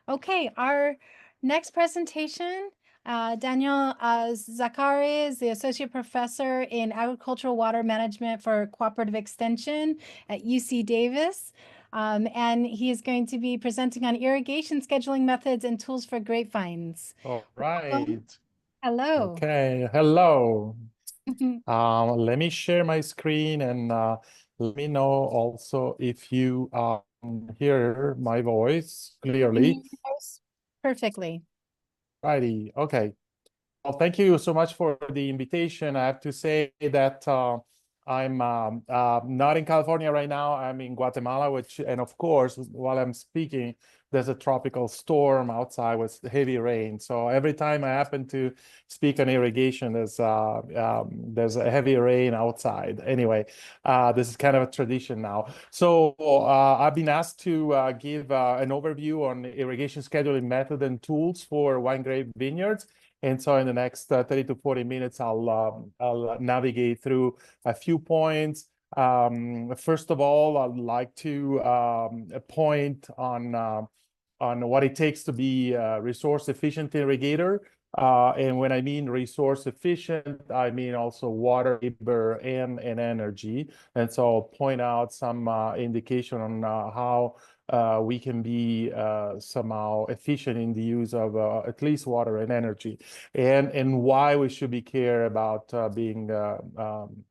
Okay, our next presentation, Daniele Zaccaria is the Associate Professor in Agricultural Water Management for Cooperative Extension at UC Davis. And he is going to be presenting on irrigation scheduling methods and tools for grapevines. All Welcome. right. Hello. Okay. Hello. Let me share my screen and let me know also if you hear my voice clearly. Perfectly. Righty. Okay. Well, thank you so much for the invitation. I have to say that I'm not in California right now. I'm in Guatemala, and of course, while I'm speaking, there's a tropical storm outside with heavy rain. So every time I happen to speak on irrigation, there's a heavy rain outside. Anyway, this is kind of a tradition now. So I've been asked to give an overview on irrigation scheduling method and tools for wine grape vineyards. And so in the next 30 to 40 minutes, I'll navigate through a few points. First of all, I'd like to point on what it takes to be a resource efficient irrigator. And when I mean resource efficient, I mean also water, labor, and energy. And so I'll point out some indication on how we can be somehow efficient in the use of at least water and energy, and why we should be care about being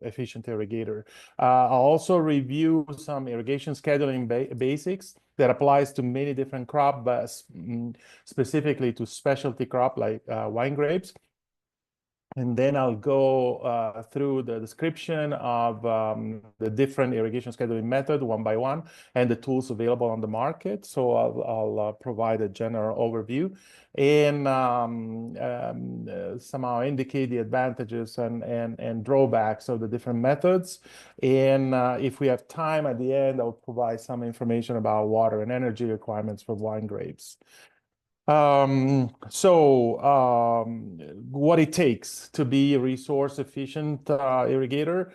efficient irrigator. I'll also review some irrigation scheduling basics that applies to many different crops, but specifically to specialty crop like wine grapes. And then I'll go through the description of the different irrigation scheduling method one by one and the tools available on the market. So I'll provide a general overview and somehow indicate the advantages and drawbacks of the different methods. And if we have time at the end, I'll provide some information about water and energy requirements for wine grapes. What it takes to be a resource efficient irrigator,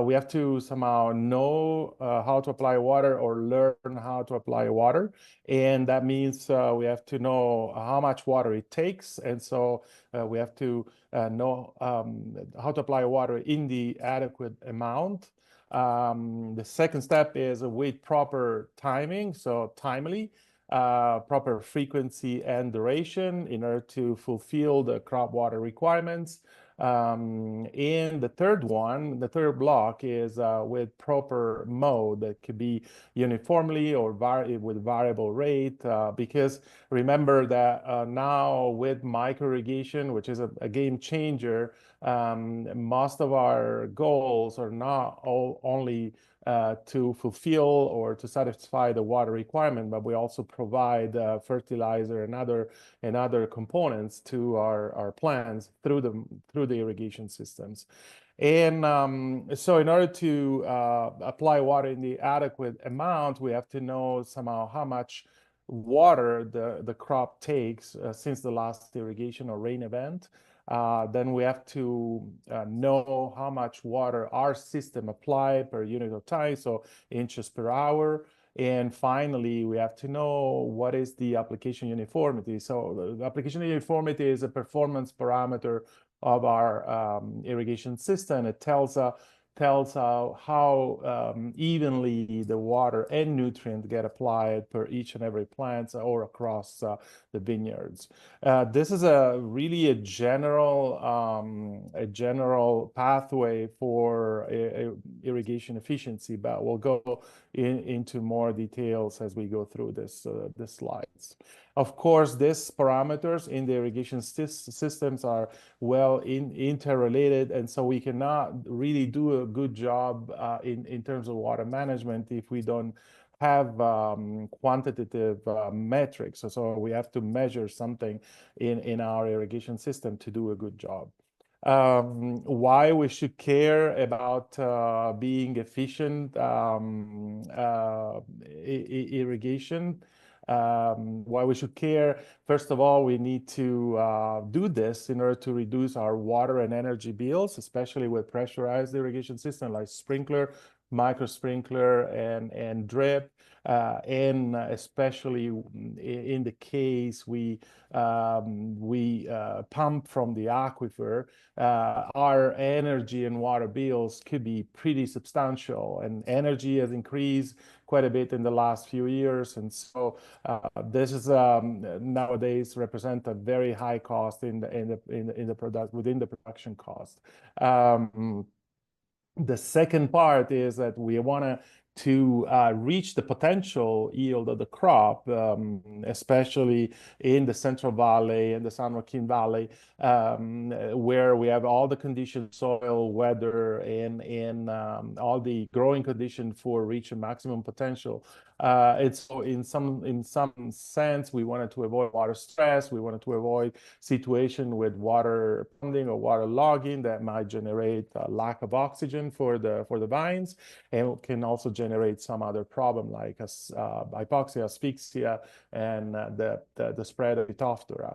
we have to somehow know how to apply water or learn how to apply water. And that means we have to know how much water it takes. And so we have to know how to apply water in the adequate amount. The second step is with proper timing, so timely. Proper frequency and duration in order to fulfill the crop water requirements. And the third block is with proper mode that could be uniformly or with variable rate, because remember that now with micro irrigation, which is a game changer, most of our goals are not only to fulfill or to satisfy the water requirement, but we also provide fertilizer and other components to our plants through the irrigation systems. And so in order to apply water in the adequate amount, we have to know somehow how much water the crop takes since the last irrigation or rain event. Then we have to know how much water our system apply per unit of time, so inches per hour. And finally, we have to know what is the application uniformity. So the application uniformity is a performance parameter of our irrigation system. It tells how evenly the water and nutrient get applied per each and every plant or across the vineyards. This is really a general pathway for irrigation efficiency, but we'll go into more details as we go through this slides. Of course, these parameters in the irrigation systems are well interrelated, and so we cannot really do a good job in terms of water management if we don't have quantitative metrics. So we have to measure something in our irrigation system to do a good job. Why we should care about being efficient irrigation. Why we should care. First of all, we need to do this in order to reduce our water and energy bills, especially with pressurized irrigation system like sprinkler, micro sprinkler and drip. And especially in the case we pump from the aquifer, our energy and water bills could be pretty substantial, and energy has increased quite a bit in the last few years. And so this is nowadays represent a very high cost within the production cost. The second part is that we want to reach the potential yield of the crop, especially in the Central Valley and the San Joaquin Valley, where we have all the conditions, soil, weather, and all the growing conditions for reaching maximum potential. It's in some sense, we wanted to avoid water stress. We wanted to avoid situation with water ponding or water logging that might generate a lack of oxygen for the vines, and can also generate some other problem like hypoxia, asphyxia, and the spread of Phytophthora.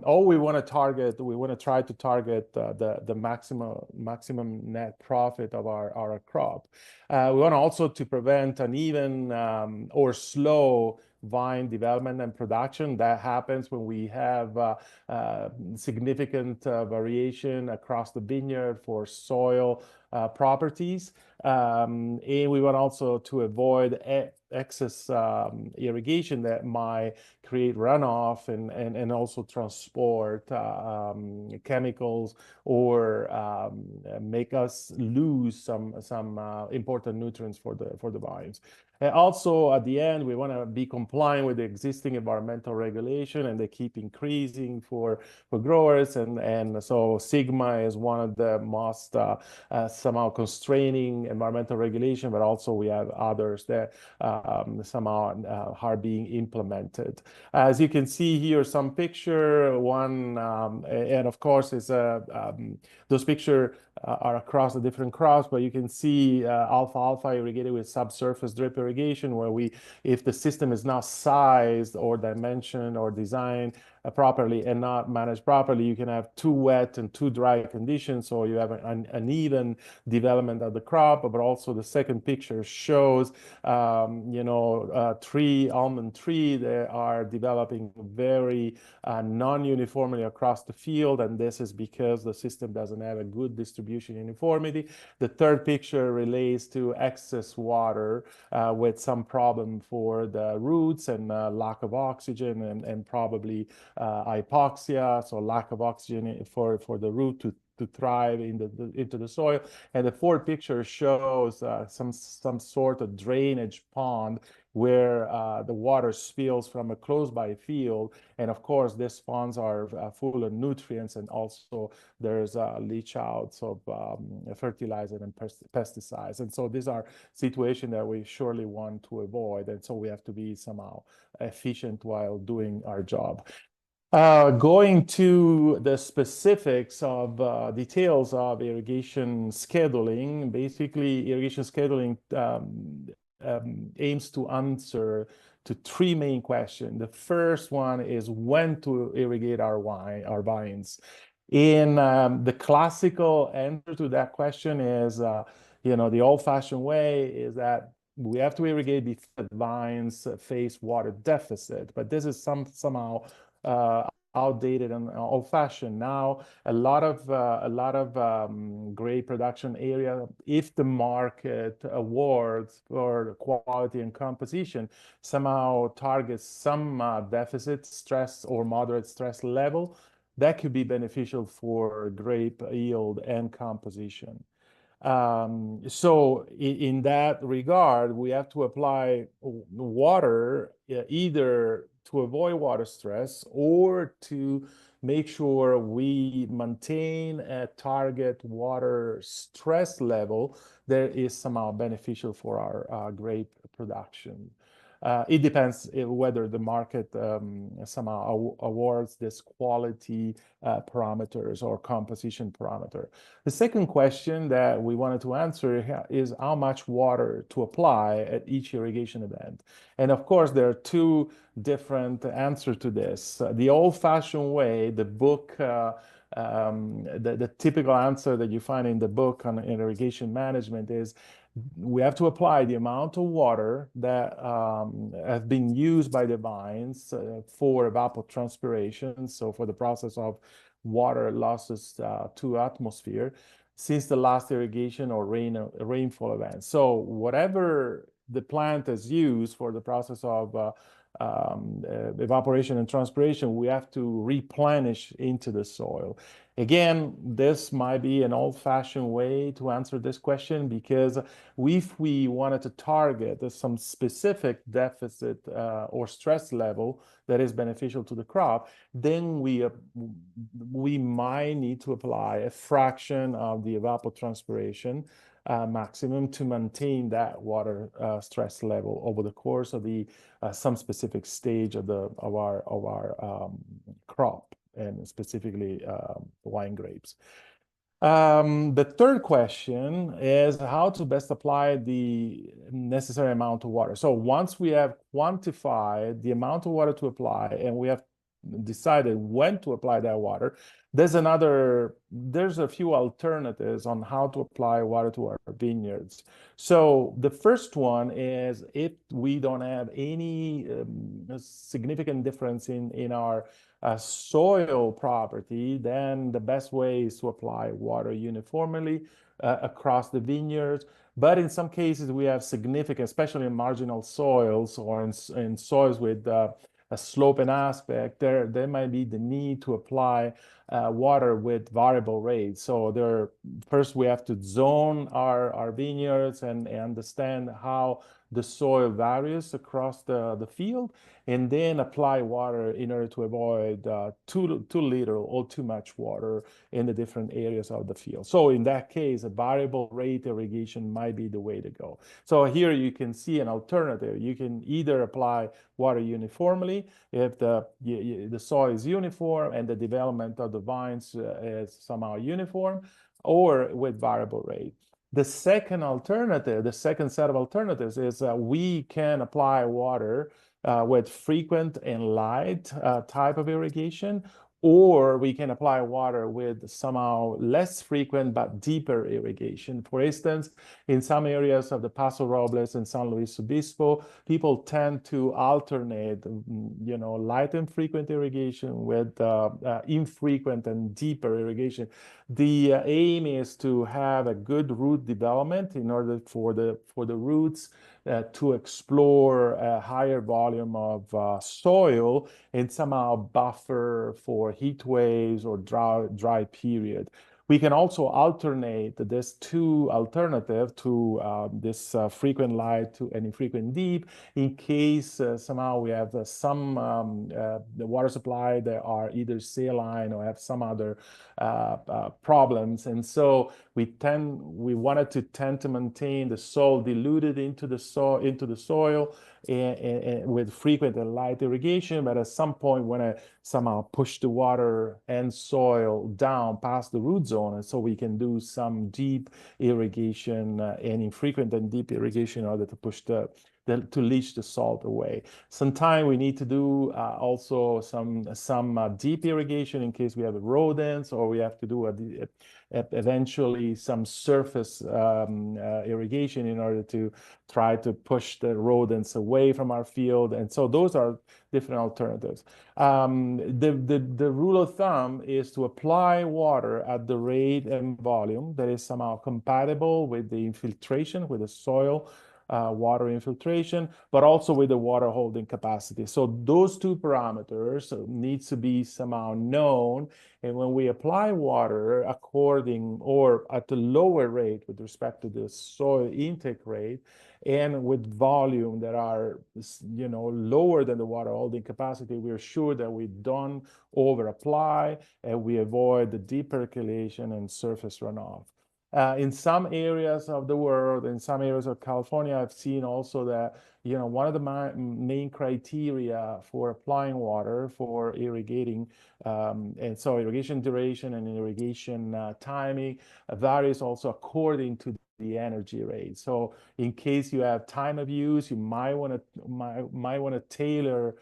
All we want to target, we want to try to target the maximum net profit of our crop. We want also to prevent uneven or slow vine development and production. That happens when we have significant variation across the vineyard for soil properties. And we want also to avoid excess irrigation that might create runoff and also transport chemicals or make us lose some important nutrients for the vines. And also, at the end, we want to be compliant with the existing environmental regulation, and they keep increasing for growers. And so Sigma is one of the most somehow constraining environmental regulation, but also we have others that somehow are being implemented. As you can see here, some picture, one, and of course, is those pictures are across the different crops, but you can see alfalfa irrigated with subsurface drip irrigation, where if the system is not sized or dimensioned or designed properly and not managed properly, you can have too wet and too dry conditions, so you have an uneven development of the crop. But also the second picture shows, almond tree, they are developing very non-uniformly across the field, and this is because the system doesn't have a good distribution uniformity. The third picture relates to excess water with some problem for the roots and lack of oxygen and probably hypoxia, so lack of oxygen for the root to thrive into the soil. And the fourth picture shows some sort of drainage pond where the water spills from a close by field. And of course, these ponds are full of nutrients, and also there's leach outs of fertilizer and pesticides. And so these are situations that we surely want to avoid. And so we have to be somehow efficient while doing our job. Going to the specifics of details of irrigation scheduling, basically irrigation scheduling aims to answer to three main questions. The first one is when to irrigate our vines. In the classical answer to that question is, the old-fashioned way is that we have to irrigate before the vines face water deficit, but this is somehow outdated and old-fashioned. Now, a lot of grape production area, if the market awards for quality and composition, somehow targets some deficit stress or moderate stress level, that could be beneficial for grape yield and composition. So in that regard, we have to apply water either to avoid water stress or to make sure we maintain a target water stress level that is somehow beneficial for our grape production. It depends whether the market somehow awards this quality parameters or composition parameter. The second question that we wanted to answer is how much water to apply at each irrigation event. And of course, there are two different answers to this. The old-fashioned way, the book, the typical answer that you find in the book on irrigation management is We have to apply the amount of water that has been used by the vines for evapotranspiration, so for the process of water losses to atmosphere since the last irrigation or rainfall event. So whatever the plant has used for the process of evaporation and transpiration, we have to replenish into the soil. Again, this might be an old-fashioned way to answer this question, because if we wanted to target some specific deficit or stress level that is beneficial to the crop, then we might need to apply a fraction of the evapotranspiration maximum to maintain that water stress level over the course of some specific stage of our crop, and specifically wine grapes. The third question is how to best apply the necessary amount of water. So once we have quantified the amount of water to apply, and we have decided when to apply that water, there's a few alternatives on how to apply water to our vineyards. So the first one is, if we don't have any significant difference in our soil property, then the best way is to apply water uniformly across the vineyards. But in some cases, we have significant, especially in marginal soils or in soils with a sloping aspect, there might be the need to apply water with variable rates. So first we have to zone our vineyards and understand how the soil varies across the field, and then apply water in order to avoid too little or too much water in the different areas of the field. So in that case, a variable rate irrigation might be the way to go. So here you can see an alternative. You can either apply water uniformly if the soil is uniform and the development of the vines is somehow uniform, or with variable rate. The second alternative, the second set of alternatives, is we can apply water with frequent and light type of irrigation, or we can apply water with somehow less frequent but deeper irrigation. For instance, in some areas of the Paso Robles and San Luis Obispo, people tend to alternate, light and frequent irrigation with infrequent and deeper irrigation. The aim is to have a good root development in order for the roots to explore a higher volume of soil and somehow buffer for heat waves or dry period. We can also alternate this two alternative to this frequent light to an infrequent deep, in case somehow we have some the water supply that are either saline or have some other problems. And so we wanted to tend to maintain the soil diluted into the soil and with frequent and light irrigation, but at some point want to somehow push the water and soil down past the root zone, and so we can do some deep irrigation and infrequent and deep irrigation in order to push to leach the salt away. Sometimes we need to do also some deep irrigation in case we have rodents, or we have to do eventually some surface irrigation in order to try to push the rodents away from our field. And so those are different alternatives. The rule of thumb is to apply water at the rate and volume that is somehow compatible with the infiltration, with the soil water infiltration, but also with the water holding capacity. So those two parameters need to be somehow known. And when we apply water according or at a lower rate with respect to the soil intake rate, and with volume that are, lower than the water holding capacity, we're sure that we don't over apply and we avoid the deep percolation and surface runoff. In some areas of the world, in some areas of California, I've seen also that, one of the main criteria for applying water for irrigating, and so irrigation duration and irrigation timing varies also according to the energy rate. So in case you have time of use, you might want to tailor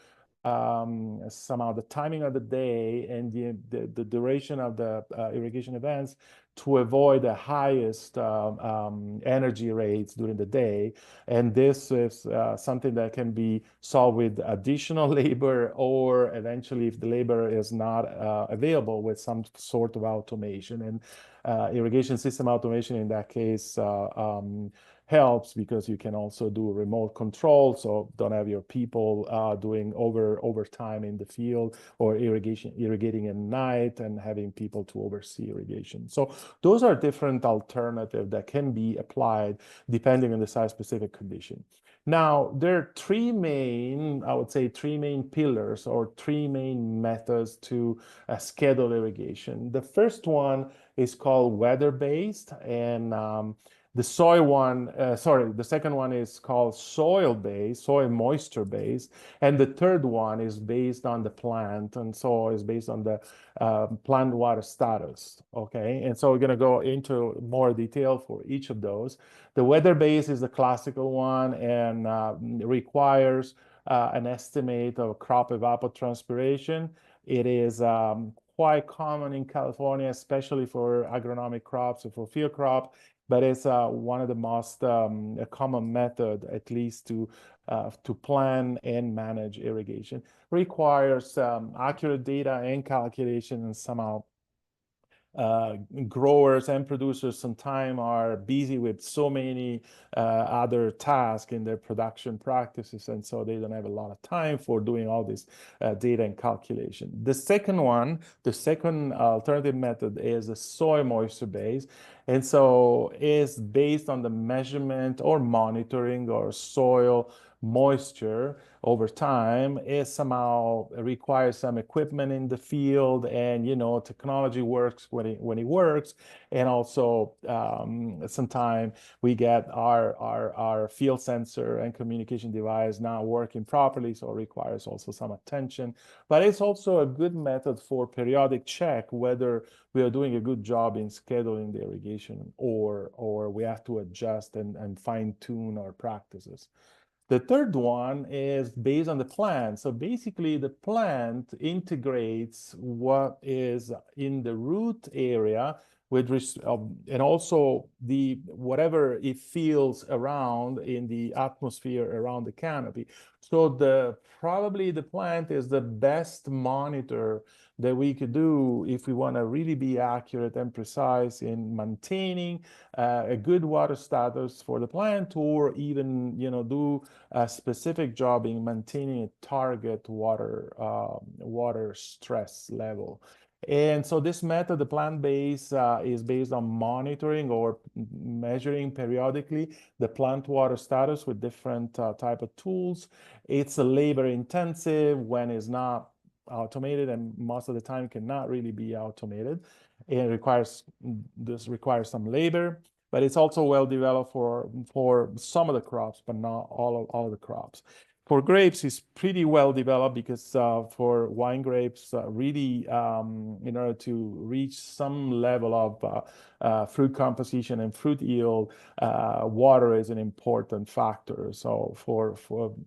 somehow the timing of the day and the duration of the irrigation events to avoid the highest energy rates during the day. And this is something that can be solved with additional labor, or eventually, if the labor is not available, with some sort of automation. And irrigation system automation in that case helps, because you can also do remote control, so don't have your people doing overtime in the field, or irrigating at night and having people to oversee irrigation. So those are different alternatives that can be applied depending on the site-specific condition. Now, there are three main, I would say, three main pillars or three main methods to schedule irrigation. The first one is called weather-based, and the the second one is called soil-based, soil moisture-based, and the third one is based on the plant, and so is based on the plant water status, okay? And so we're gonna go into more detail for each of those. The weather-based is the classical one, and requires an estimate of crop evapotranspiration. It is quite common in California, especially for agronomic crops or for field crop, but it's one of the most common method, at least to plan and manage irrigation. Requires accurate data and calculation, and somehow growers and producers sometimes are busy with so many other tasks in their production practices, and so they don't have a lot of time for doing all this data and calculation. The second alternative method is the soil moisture based, and so is based on the measurement or monitoring or soil moisture over time. It somehow requires some equipment in the field, and technology works when it works, and also sometimes we get our field sensor and communication device not working properly, so it requires also some attention. But it's also a good method for periodic check whether we are doing a good job in scheduling the irrigation, or we have to adjust and fine-tune our practices. The third one is based on the plant. So basically, the plant integrates what is in the root area and also whatever it feels around in the atmosphere around the canopy. So probably the plant is the best monitor that we could do if we want to really be accurate and precise in maintaining a good water status for the plant, or even do a specific job in maintaining a target water stress level. And so this method, the plant-based, is based on monitoring or measuring periodically the plant water status with different type of tools. It's a labor intensive when it's not automated, and most of the time cannot really be automated. This requires some labor, but it's also well developed for some of the crops, but not all of the crops. For grapes, it's pretty well developed, because for wine grapes, really, in order to reach some level of fruit composition and fruit yield, water is an important factor. So for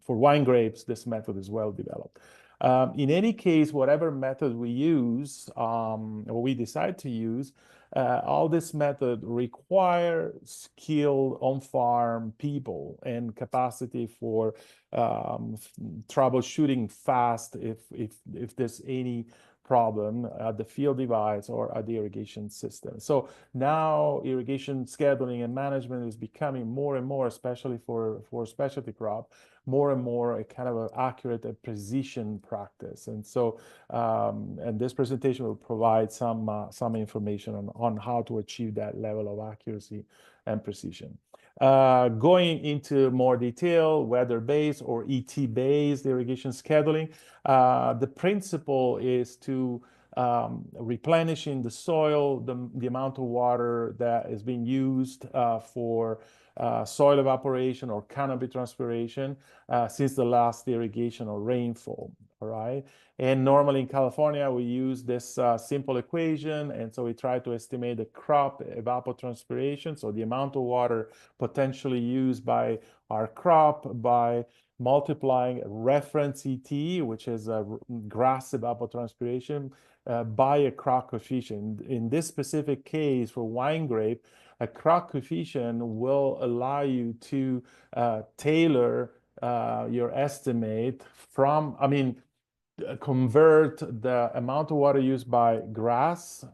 wine grapes, this method is well developed. In any case, whatever method we use, or we decide to use, all this method require skilled on-farm people and capacity for troubleshooting fast if there's any problem at the field device or at the irrigation system. So now irrigation scheduling and management is becoming more and more, especially for specialty crop, more and more a kind of an accurate and precision practice. And so, and this presentation will provide some information on how to achieve that level of accuracy and precision. Going into more detail, weather-based or ET-based irrigation scheduling, the principle is to replenishing the soil, the amount of water that is being used for soil evaporation or canopy transpiration since the last irrigation or rainfall, all right? And normally in California, we use this simple equation, and so we try to estimate the crop evapotranspiration, so the amount of water potentially used by our crop by multiplying reference ET, which is a grass evapotranspiration, by a crop coefficient. In this specific case for wine grape, a crop coefficient will allow you to tailor your estimate from, convert the amount of water used by grass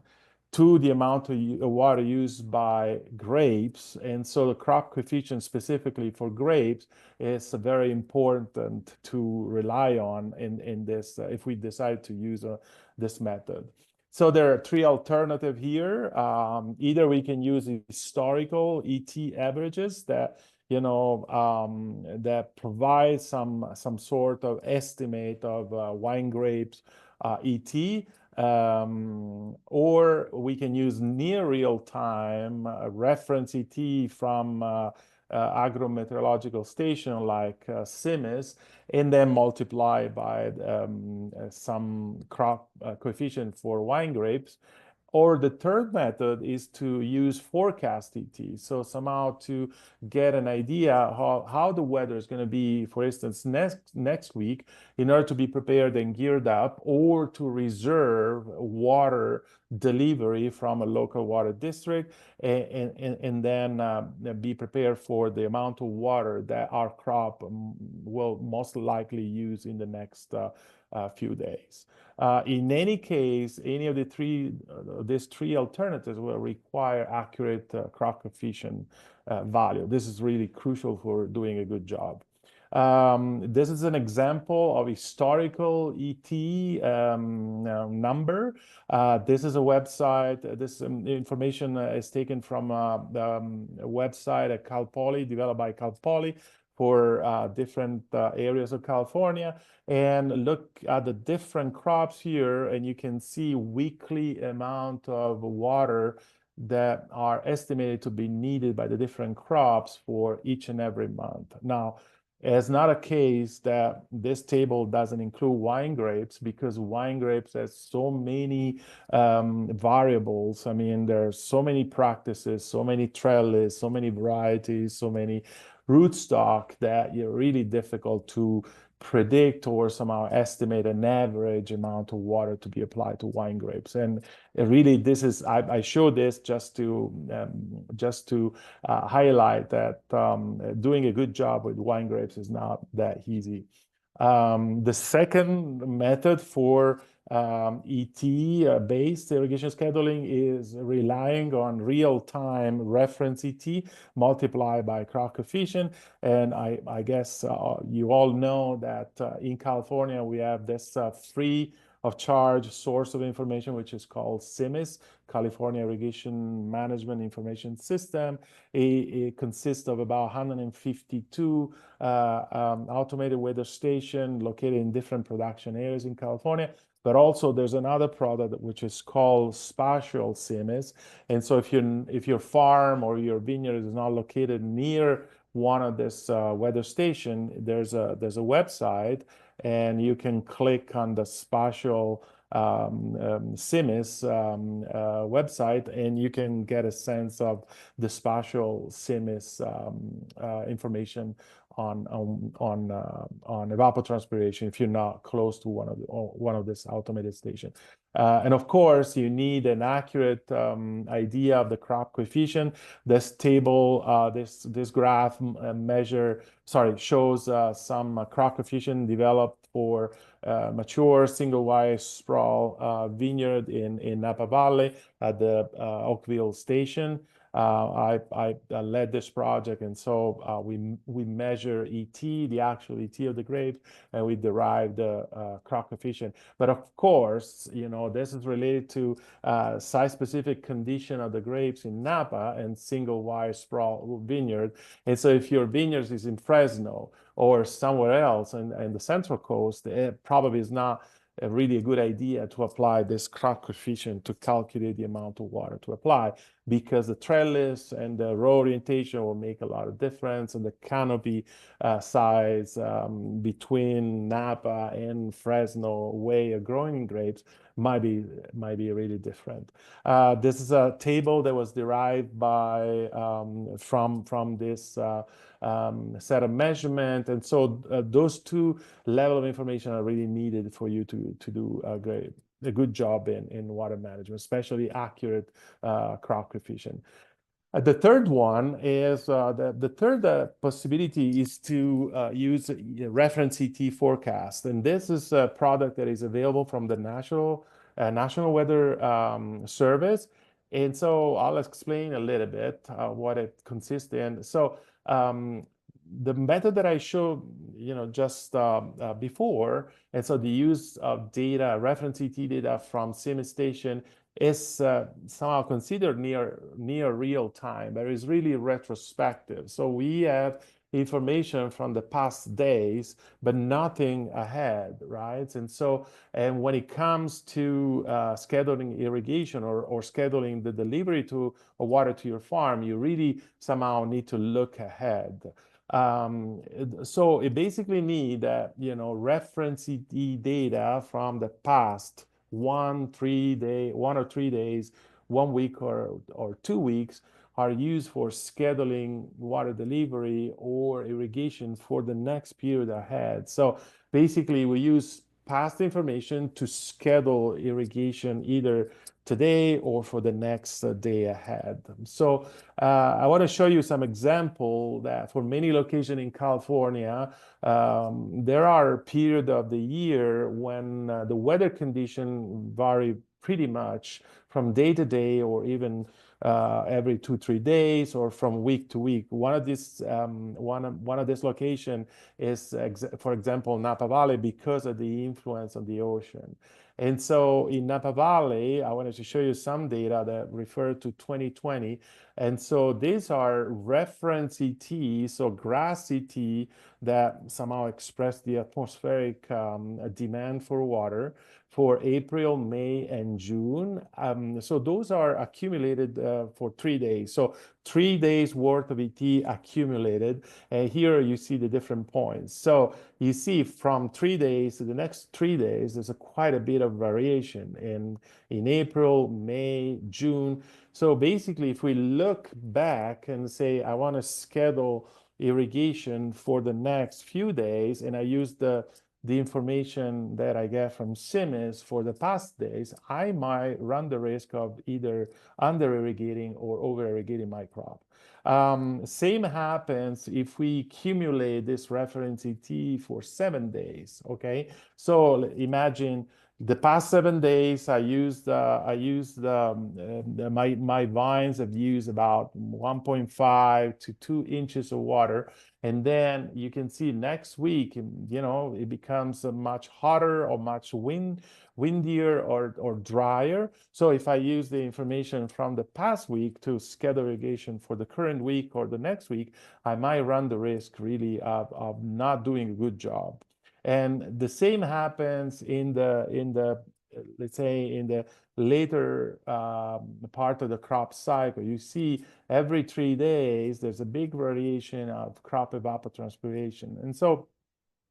to the amount of water used by grapes. And so the crop coefficient specifically for grapes is very important to rely on in this, if we decide to use this method. So there are three alternatives here. Either we can use historical ET averages that that provide some sort of estimate of wine grapes ET. Or we can use near real-time reference ET from agrometeorological station like CIMIS, and then multiply by some crop coefficient for wine grapes. Or the third method is to use forecast ET. So somehow to get an idea how the weather is going to be, for instance, next week, in order to be prepared and geared up, or to reserve water delivery from a local water district, and then be prepared for the amount of water that our crop will most likely use in the next few days. In any case, any of these three alternatives will require accurate crop coefficient value. This is really crucial for doing a good job. This is an example of historical ET number. This is a website. This information is taken from a website at Cal Poly, developed by Cal Poly for different areas of California. And look at the different crops here, and you can see weekly amount of water that are estimated to be needed by the different crops for each and every month. Now, it's not a case that this table doesn't include wine grapes, because wine grapes has so many variables. I mean, there's so many practices, so many trellis, so many varieties, so many rootstock that you're really difficult to predict or somehow estimate an average amount of water to be applied to wine grapes. And really, this is, I show this just to highlight that doing a good job with wine grapes is not that easy. The second method for ET-based irrigation scheduling is relying on real-time reference ET multiplied by crop coefficient. And I guess you all know that in California, we have this free of charge source of information, which is called CIMIS, California Irrigation Management Information System. It consists of about 152 automated weather stations located in different production areas in California. But also there's another product which is called Spatial CIMIS. And so if your farm or your vineyard is not located near one of this weather station, there's a website, and you can click on the Spatial CIMIS website, and you can get a sense of the Spatial CIMIS information on evapotranspiration if you're not close to one of this automated stations. And of course, you need an accurate idea of the crop coefficient. This table, this graph shows some crop coefficient developed for mature single wide sprawl vineyard in Napa Valley at the Oakville station. I led this project, and so we measure ET, the actual ET of the grapes, and we derive the crop coefficient. But of course, this is related to site-specific condition of the grapes in Napa and single wide sprawl vineyard. And so if your vineyard is in Fresno or somewhere else in the Central Coast, it probably is not really a good idea to apply this crop coefficient to calculate the amount of water to apply. because the trellis and the row orientation will make a lot of difference, and the canopy size between Napa and Fresno way of growing grapes might be really different. This is a table that was derived by from this set of measurement, and so those two level of information are really needed for you to do a good job in water management, especially accurate crop coefficient. The third one is the third possibility is to use reference ET forecast, and this is a product that is available from the National Weather Service. And so I'll explain a little bit what it consists in. So the method that I showed, just before, and so the use of data, reference ET data from CIMMYS station is somehow considered near real time, but is really retrospective. So we have information from the past days, but nothing ahead, right? And when it comes to scheduling irrigation or scheduling the delivery of water to your farm, you really somehow need to look ahead. So it basically need that, reference ET data from the past 1 or 3 days, 1 week or 2 weeks are used for scheduling water delivery or irrigation for the next period ahead. So basically we use past information to schedule irrigation either today or for the next day ahead. So I want to show you some example that for many locations in California, there are periods of the year when the weather condition vary pretty much from day to day, or even every 2-3 days, or from week to week. One of this location is, for example, Napa Valley, because of the influence of the ocean. And so in Napa Valley, I wanted to show you some data that refer to 2020. And so these are reference ET, so grass ET, that somehow express the atmospheric demand for water for April, May, and June. So those are accumulated for 3 days. So 3 days worth of ET accumulated. And here you see the different points. So you see from 3 days to the next 3 days, there's quite a bit of variation in April, May, June. So basically, if we look back and say, I want to schedule irrigation for the next few days, and I use the information that I get from CIMMYS for the past days, I might run the risk of either under irrigating or over irrigating my crop. Same happens if we accumulate this reference ET for 7 days. Okay, so imagine the past 7 days, my vines have used about 1.5 to 2 inches of water. And then you can see next week, it becomes much hotter or much windier or drier. So if I use the information from the past week to schedule irrigation for the current week or the next week, I might run the risk really of not doing a good job. And the same happens in the let's say in the later part of the crop cycle. You see every 3 days there's a big variation of crop evapotranspiration. And so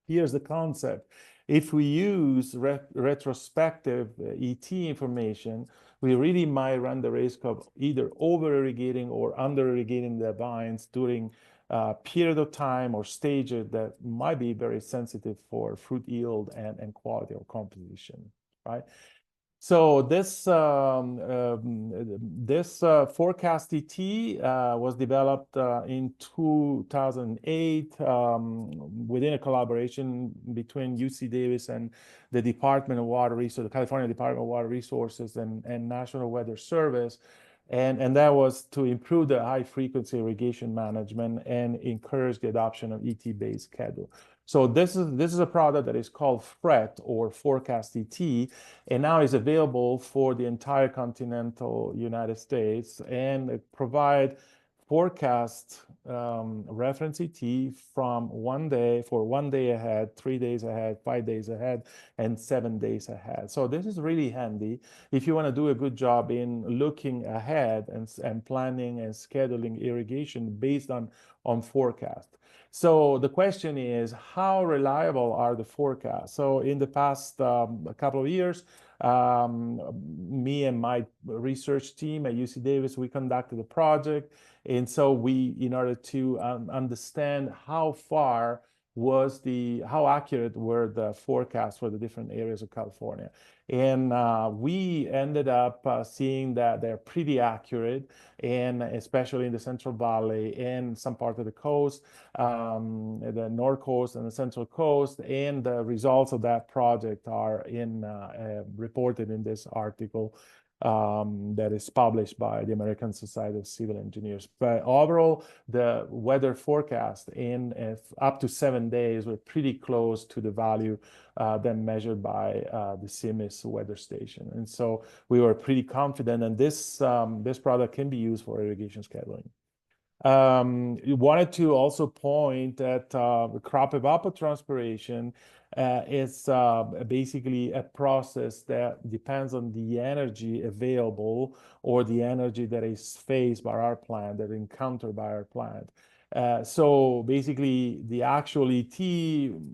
here's the concept. If we use retrospective ET information, we really might run the risk of either over irrigating or under irrigating the vines during period of time or stages that might be very sensitive for fruit yield and quality or composition, right? So this forecast ET was developed in 2008 within a collaboration between UC Davis and the Department of Water Resources, the California Department of Water Resources, and National Weather Service. And that was to improve the high frequency irrigation management and encourage the adoption of ET-based schedule. So this is a product that is called FRET, or Forecast ET, and now is available for the entire continental United States, and it provide forecast reference ET from 1 day for 1 day ahead, 3 days ahead, 5 days ahead, and 7 days ahead. So this is really handy if you want to do a good job in looking ahead and planning and scheduling irrigation based on forecast. So the question is, how reliable are the forecasts? So in the past couple of years, me and my research team at UC Davis, we conducted a project. And so we, in order to understand how accurate were the forecasts for the different areas of California. And we ended up seeing that they're pretty accurate, and especially in the Central Valley and some part of the coast, the North Coast and the Central Coast. And the results of that project are reported in this article that is published by the American Society of Civil Engineers. But overall, the weather forecast in up to 7 days were pretty close to the value then measured by the CMIS weather station. And so we were pretty confident, and this product can be used for irrigation scheduling. Wanted to also point that crop evapotranspiration is basically a process that depends on the energy available or the energy that is faced by our plant, that is encountered by our plant. So basically, the actual ET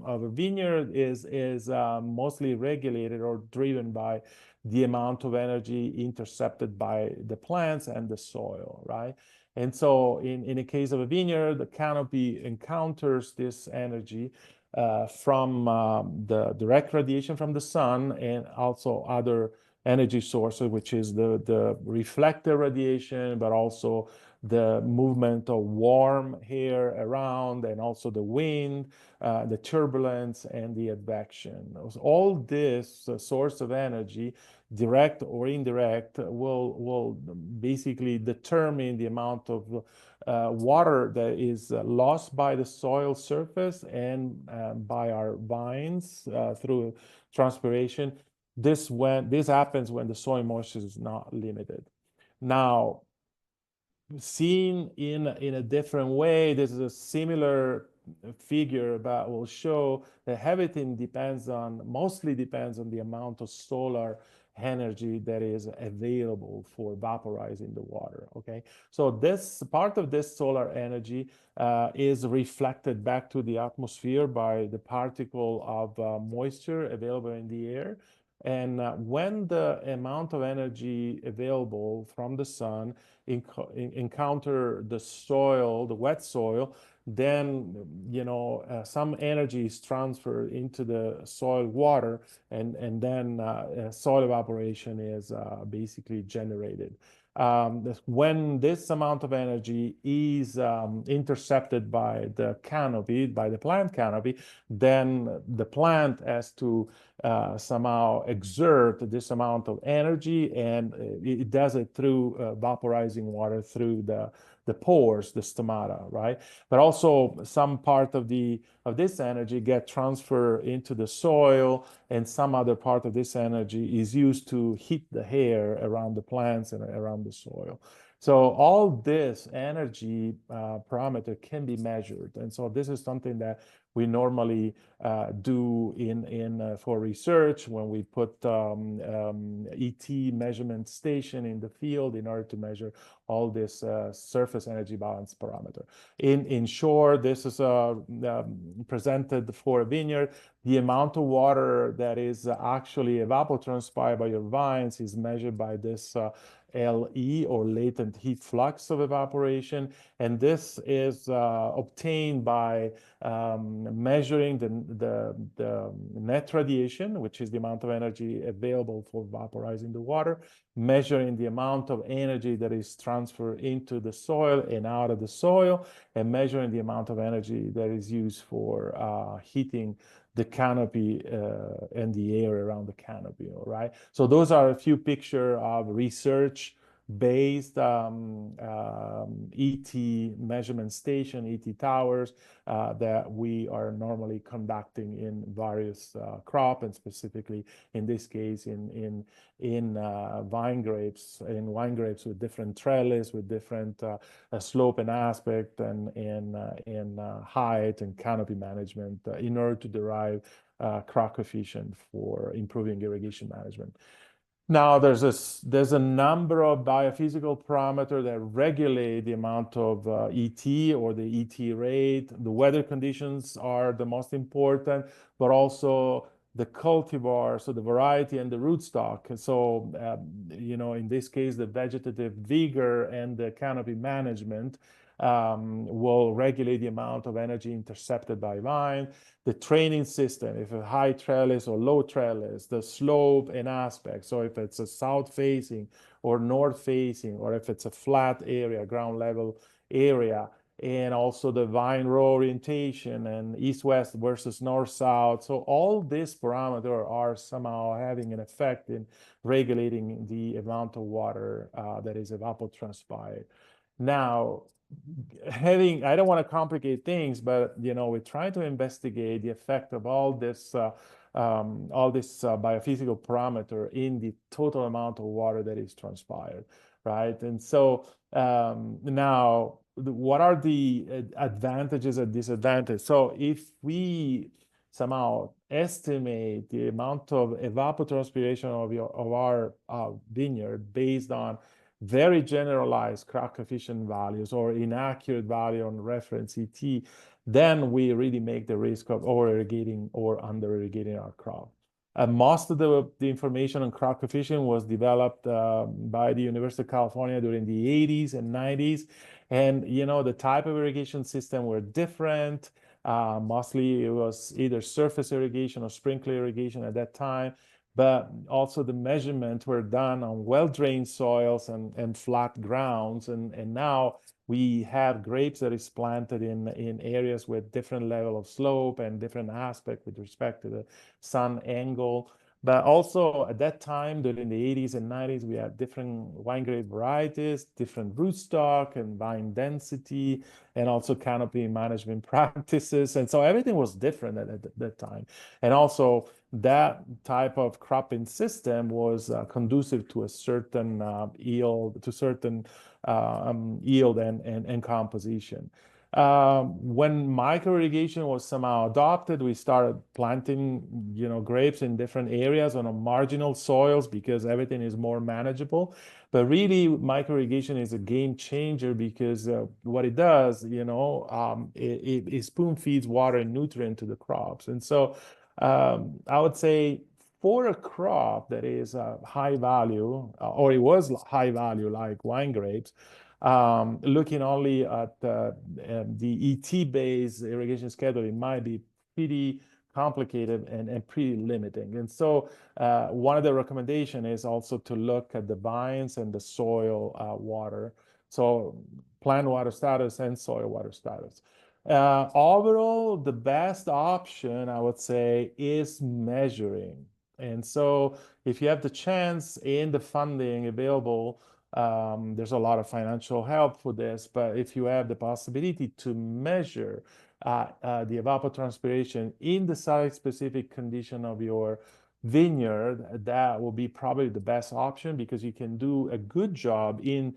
of a vineyard is mostly regulated or driven by the amount of energy intercepted by the plants and the soil, right? And so in the case of a vineyard, the canopy encounters this energy from the direct radiation from the sun and also other energy sources, which is the reflected radiation, but also the movement of warm air around, and also the wind, the turbulence, and the advection. All this source of energy, direct or indirect, will basically determine the amount of water that is lost by the soil surface and by our vines through transpiration. This happens when the soil moisture is not limited. Now, seen in a different way, this is a similar figure, but will show that everything mostly depends on the amount of solar energy that is available for vaporizing the water. Okay, so this part of this solar energy is reflected back to the atmosphere by the particle of moisture available in the air. And when the amount of energy available from the sun encounter the soil, the wet soil, then some energy is transferred into the soil water, and then soil evaporation is basically generated. When this amount of energy is intercepted by the canopy, by the plant canopy, then the plant has to somehow exert this amount of energy, and it does it through vaporizing water through the pores, the stomata, right? But also some part of this energy get transferred into the soil, and some other part of this energy is used to heat the air around the plants and around the soil. So all this energy parameter can be measured. And so this is something that we normally do for research when we put ET measurement station in the field in order to measure all this surface energy balance parameter. In short, this is presented for a vineyard. The amount of water that is actually evapotranspired by your vines is measured by this LE, or latent heat flux of evaporation. And this is obtained by measuring the net radiation, which is the amount of energy available for vaporizing the water, measuring the amount of energy that is transferred into the soil and out of the soil, and measuring the amount of energy that is used for heating the canopy and the air around the canopy. All right. So those are a few pictures of research based ET measurement station, ET towers that we are normally conducting in various crop, and specifically in this case in wine grapes, with different trellis, with different slope and aspect, and in height and canopy management in order to derive crop coefficient for improving irrigation management. Now, there's a number of biophysical parameters that regulate the amount of ET or the ET rate. The weather conditions are the most important, but also the cultivar, so the variety and the rootstock. And so, in this case, the vegetative vigor and the canopy management will regulate the amount of energy intercepted by vine. The training system, if a high trellis or low trellis, the slope and aspect. So if it's a south facing or north facing, or if it's a flat area, ground level area, and also the vine row orientation and east-west versus north-south. So all these parameters are somehow having an effect in regulating the amount of water that is evapotranspired. Now, I don't want to complicate things, but we try to investigate the effect of all this biophysical parameter in the total amount of water that is transpired, right? And so now, what are the advantages and disadvantages? So if we somehow estimate the amount of evapotranspiration of our vineyard based on very generalized crop coefficient values or inaccurate value on reference ET, then we really make the risk of over-irrigating or under-irrigating our crop. Most of the information on crop coefficient was developed by the University of California during the 80s and 90s. And, the type of irrigation system were different. Mostly it was either surface irrigation or sprinkler irrigation at that time. But also the measurements were done on well-drained soils and flat grounds. And now we have grapes that is planted in areas with different level of slope and different aspect with respect to the sun angle. But also at that time, during the 80s and 90s, we had different wine grape varieties, different rootstock and vine density, and also canopy management practices. And so everything was different at that time. And also that type of cropping system was conducive to a certain yield, yield and composition. When micro irrigation was somehow adopted, we started planting, grapes in different areas on a marginal soils because everything is more manageable. But really, micro irrigation is a game changer because what it does, it spoon feeds water and nutrient to the crops. And so I would say for a crop that is high value, or it was high value like wine grapes, looking only at the ET-based irrigation schedule, it might be pretty complicated and pretty limiting. And so one of the recommendations is also to look at the vines and the soil water. So plant water status and soil water status. Overall, the best option, I would say, is measuring. And so if you have the chance and the funding available, there's a lot of financial help for this, but if you have the possibility to measure the evapotranspiration in the site-specific condition of your vineyard, that will be probably the best option because you can do a good job in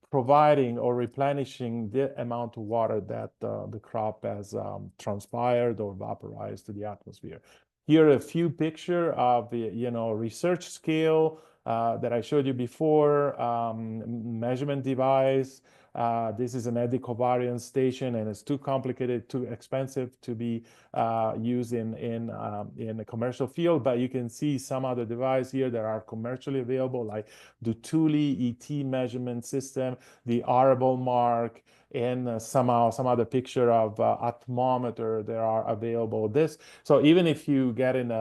providing or replenishing the amount of water that the crop has transpired or vaporized to the atmosphere. Here are a few pictures of the research scale that I showed you before, measurement device. This is an eddy covariance station, and it's too complicated, too expensive to be used in a commercial field. But you can see some other device here that are commercially available, like the Thule ET measurement system, the Arable Mark, and some other picture of atmometer that are available. So even if you get in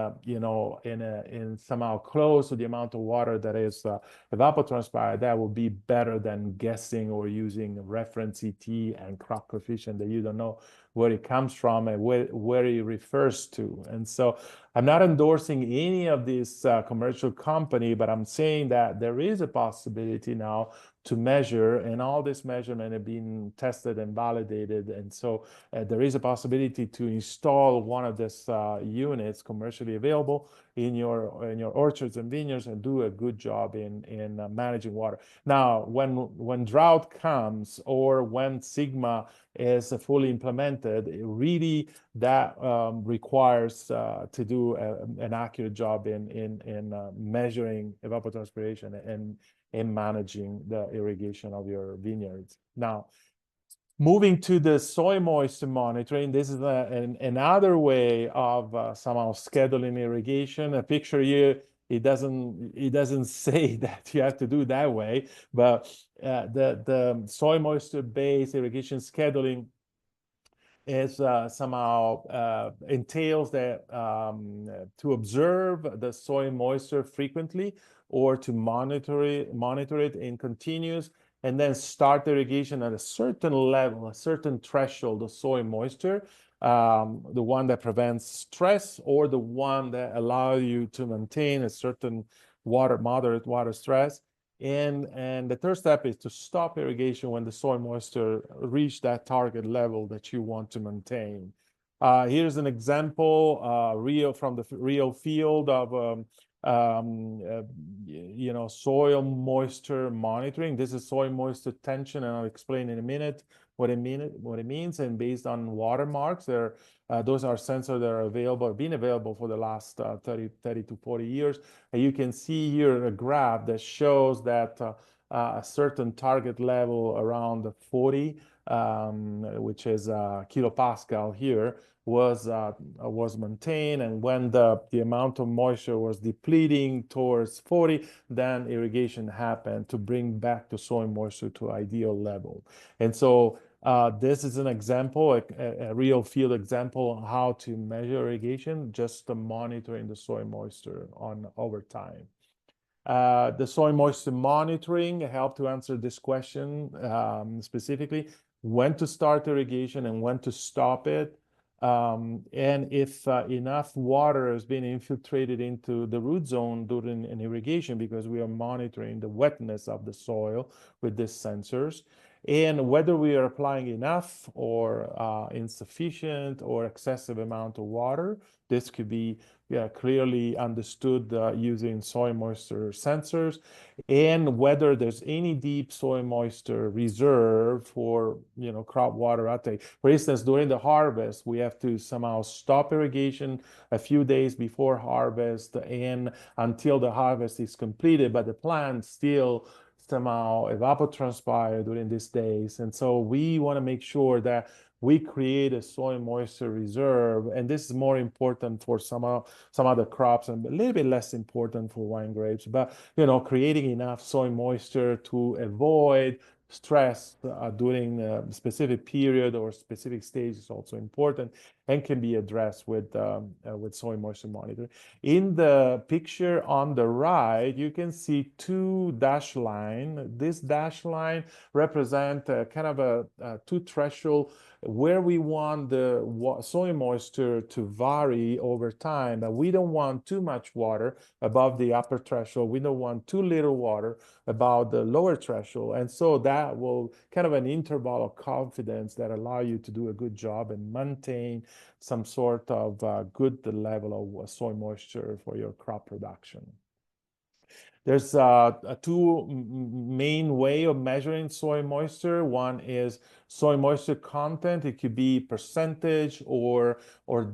somehow close to the amount of water that is evapotranspired, that will be better than guessing or using reference ET and crop coefficient that you don't know where it comes from and where it refers to. And so I'm not endorsing any of this commercial company, but I'm saying that there is a possibility now to measure, and all this measurement have been tested and validated. And so there is a possibility to install one of these units commercially available in your orchards and vineyards and do a good job in managing water. Now, when drought comes or when Sigma is fully implemented, really that requires to do an accurate job in measuring evapotranspiration and in managing the irrigation of your vineyards. Now, moving to the soil moisture monitoring, this is another way of somehow scheduling irrigation. A picture here, it doesn't say that you have to do that way, but the soil moisture based irrigation scheduling is somehow entails that to observe the soil moisture frequently or to monitor it in continuous, and then start irrigation at a certain level, a certain threshold of soil moisture, the one that prevents stress or the one that allows you to maintain a certain moderate water stress. And the third step is to stop irrigation when the soil moisture reach that target level that you want to maintain. Here's an example, from the real field of soil moisture monitoring. This is soil moisture tension, and I'll explain in a minute what it means. And based on watermarks, those are sensors that are been available for the last 30 to 40 years. And you can see here a graph that shows that a certain target level around 40, which is kilopascal here, was maintained, and when the amount of moisture was depleting towards 40, then irrigation happened to bring back the soil moisture to ideal level. And so this is an example, a real field example on how to measure irrigation, just monitoring the soil moisture over time. The soil moisture monitoring helped to answer this question specifically: when to start irrigation and when to stop it. And if enough water has been infiltrated into the root zone during an irrigation, because we are monitoring the wetness of the soil with these sensors, and whether we are applying enough or insufficient or excessive amount of water. This could be clearly understood using soil moisture sensors, and whether there's any deep soil moisture reserve for crop water uptake. For instance, during the harvest, we have to somehow stop irrigation a few days before harvest and until the harvest is completed, but the plant still somehow evapotranspire during these days. And so we want to make sure that we create a soil moisture reserve, and this is more important for some other crops and a little bit less important for wine grapes. But creating enough soil moisture to avoid stress during a specific period or specific stage is also important and can be addressed with soil moisture monitoring. In the picture on the right, you can see two dash line. This dash line represent kind of a two threshold where we want the soil moisture to vary over time, but we don't want too much water above the upper threshold. We don't want too little water about the lower threshold. And so that will kind of an interval of confidence that allow you to do a good job and maintain some sort of good level of soil moisture for your crop production. There's two main way of measuring soil moisture. One is soil moisture content. It could be percentage or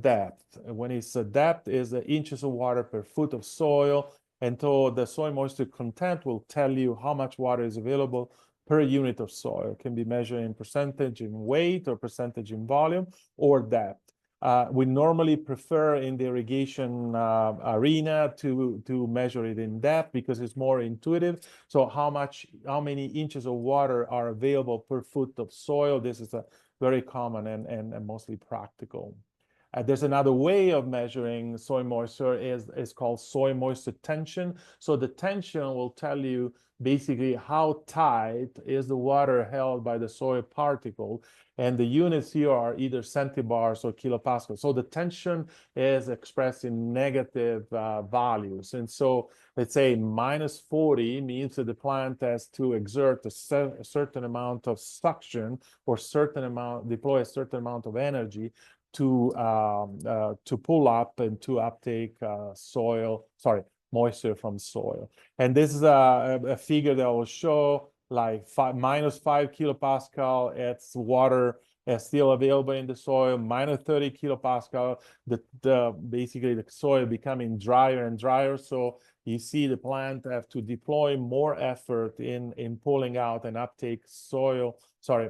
depth. When it's a depth, is the inches of water per foot of soil. And so the soil moisture content will tell you how much water is available per unit of soil. It can be measured in percentage in weight or percentage in volume or depth. We normally prefer in the irrigation arena to measure it in depth because it's more intuitive. So how many inches of water are available per foot of soil? This is a very common and mostly practical. There's another way of measuring soil moisture is called soil moisture tension. So the tension will tell you basically how tight is the water held by the soil particle. And the units here are either centibars or kilopascals. So the tension is expressed in negative values. And so let's say -40 means that the plant has to exert a certain amount of suction or deploy a certain amount of energy to pull up and to uptake moisture from soil. And this is a figure that will show like -5 kilopascal, it's water is still available in the soil, -30 kilopascal, basically the soil becoming drier and drier. So you see the plant have to deploy more effort in pulling out and uptake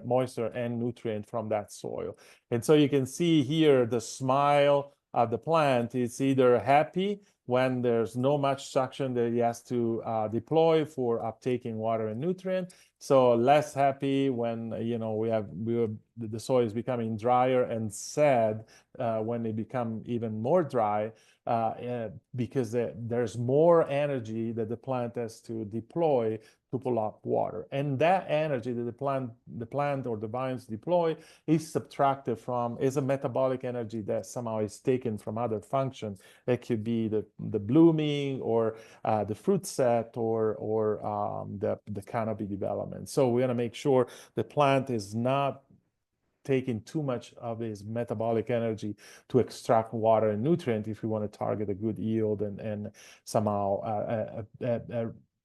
moisture and nutrient from that soil. And so you can see here the smile of the plant is either happy when there's no much suction that he has to deploy for uptaking water and nutrient. So less happy when the soil is becoming drier, and sad when they become even more dry because there's more energy that the plant has to deploy to pull up water. And that energy that the plant or the vines deploy is subtracted is a metabolic energy that somehow is taken from other functions. It could be the blooming or the fruit set or the canopy development. So we want to make sure the plant is not taking too much of his metabolic energy to extract water and nutrient if we want to target a good yield and somehow a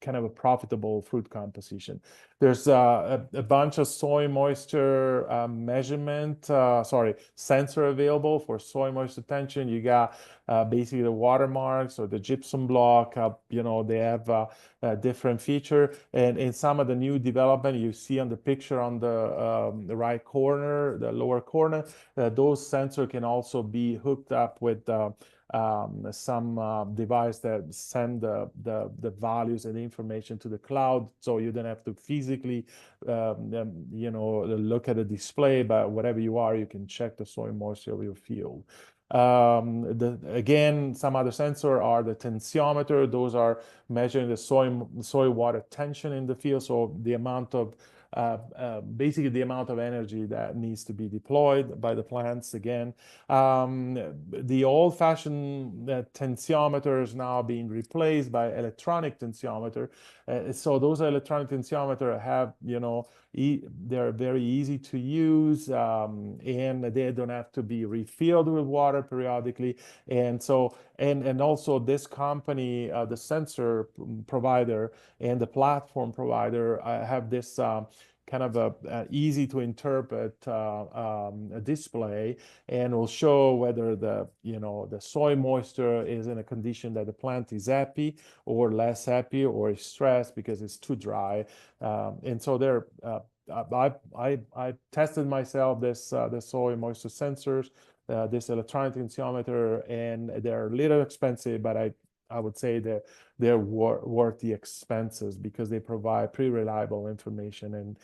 kind of a profitable fruit composition. There's a bunch of soil moisture sensor available for soil moisture tension. You got basically the watermarks or the gypsum block. They have a different feature. And in some of the new development, you see on the picture on the right corner, the lower corner, those sensors can also be hooked up with some device that send the values and the information to the cloud, so you don't have to physically look at the display, but wherever you are, you can check the soil moisture of your field. Again, some other sensor are the tensiometer. Those are measuring the soil water tension in the field, so the amount of basically the amount of energy that needs to be deployed by the plants. Again, the old-fashioned tensiometer is now being replaced by electronic tensiometer. So those electronic tensiometer have, they're very easy to use, and they don't have to be refilled with water periodically. And so, and also this company, the sensor provider and the platform provider have this kind of a easy to interpret display, and will show whether the soil moisture is in a condition that the plant is happy or less happy or is stressed because it's too dry. And so I tested myself this soil moisture sensors, this electronic tensiometer, and they're a little expensive, but I would say that they're worth the expenses because they provide pretty reliable information and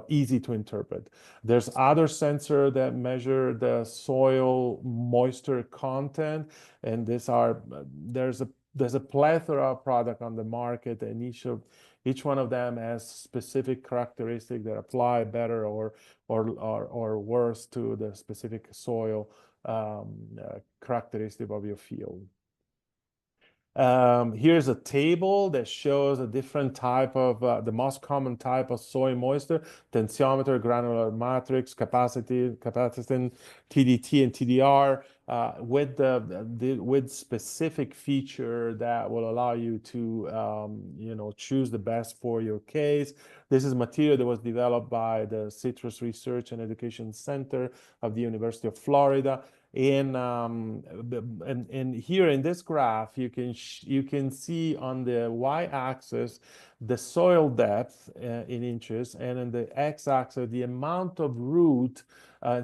easy to interpret. There's other sensor that measure the soil moisture content, and there's a plethora of product on the market, and each one of them has specific characteristics that apply better or worse to the specific soil characteristic of your field. Here's a table that shows a different type of the most common type of soil moisture: tensiometer, granular matrix, capacitance, TDT, and TDR, with specific feature that will allow you to choose the best for your case. This is material that was developed by the Citrus Research and Education Center of the University of Florida. And here in this graph, you can see on the y-axis the soil depth in inches, and in the x-axis, the amount of root,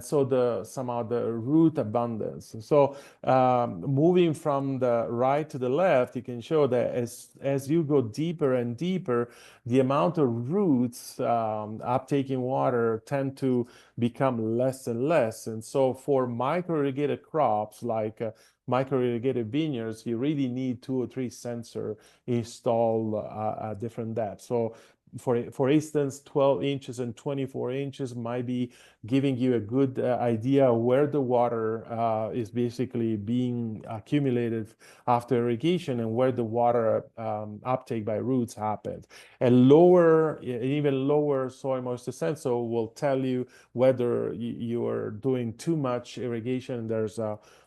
so somehow the root abundance. So moving from the right to the left, you can show that as you go deeper and deeper, the amount of roots uptaking water tend to become less and less. And so for micro-irrigated crops like micro-irrigated vineyards, you really need 2 or 3 sensors installed at different depths. So for instance, 12 inches and 24 inches might be giving you a good idea where the water is basically being accumulated after irrigation and where the water uptake by roots happens. A even lower soil moisture sensor will tell you whether you are doing too much irrigation. There's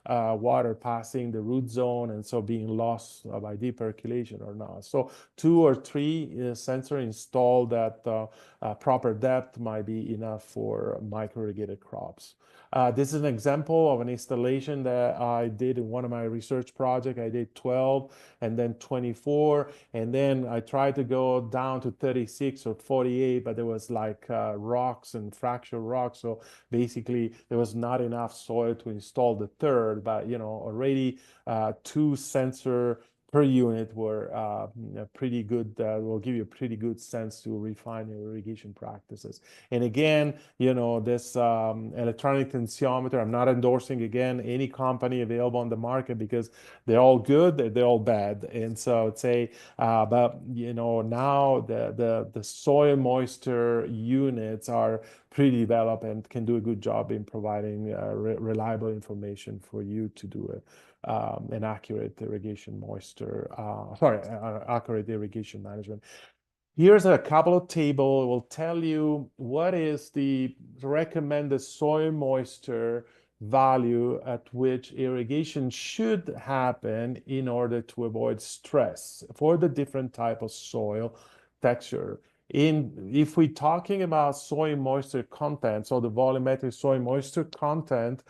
water passing the root zone and so being lost by deep percolation or not. So 2 or 3 sensors installed at proper depth might be enough for micro-irrigated crops. This is an example of an installation that I did in one of my research projects. I did 12 and then 24, and then I tried to go down to 36 or 48, but there was like rocks and fractured rocks. So basically there was not enough soil to install the third, but already 2 sensors per unit were pretty good, will give you a pretty good sense to refine your irrigation practices. And again, this electronic tensiometer, I'm not endorsing again any company available on the market because they're all good, they're all bad. And so I'd say, but now the soil moisture units are pretty developed and can do a good job in providing reliable information for you to do it. An accurate irrigation accurate irrigation management. Here's a couple of tables. It will tell you what is the recommended soil moisture value at which irrigation should happen in order to avoid stress for the different type of soil texture. If we're talking about soil moisture content, so the volumetric soil moisture content,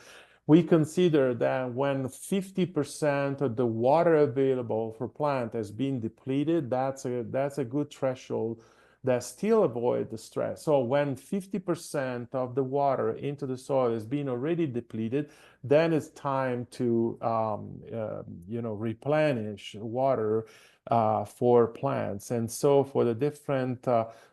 we consider that when 50% of the water available for plant has been depleted, that's a good threshold that still avoid the stress. So when 50% of the water into the soil is being already depleted, then it's time to replenish water for plants. And so for the different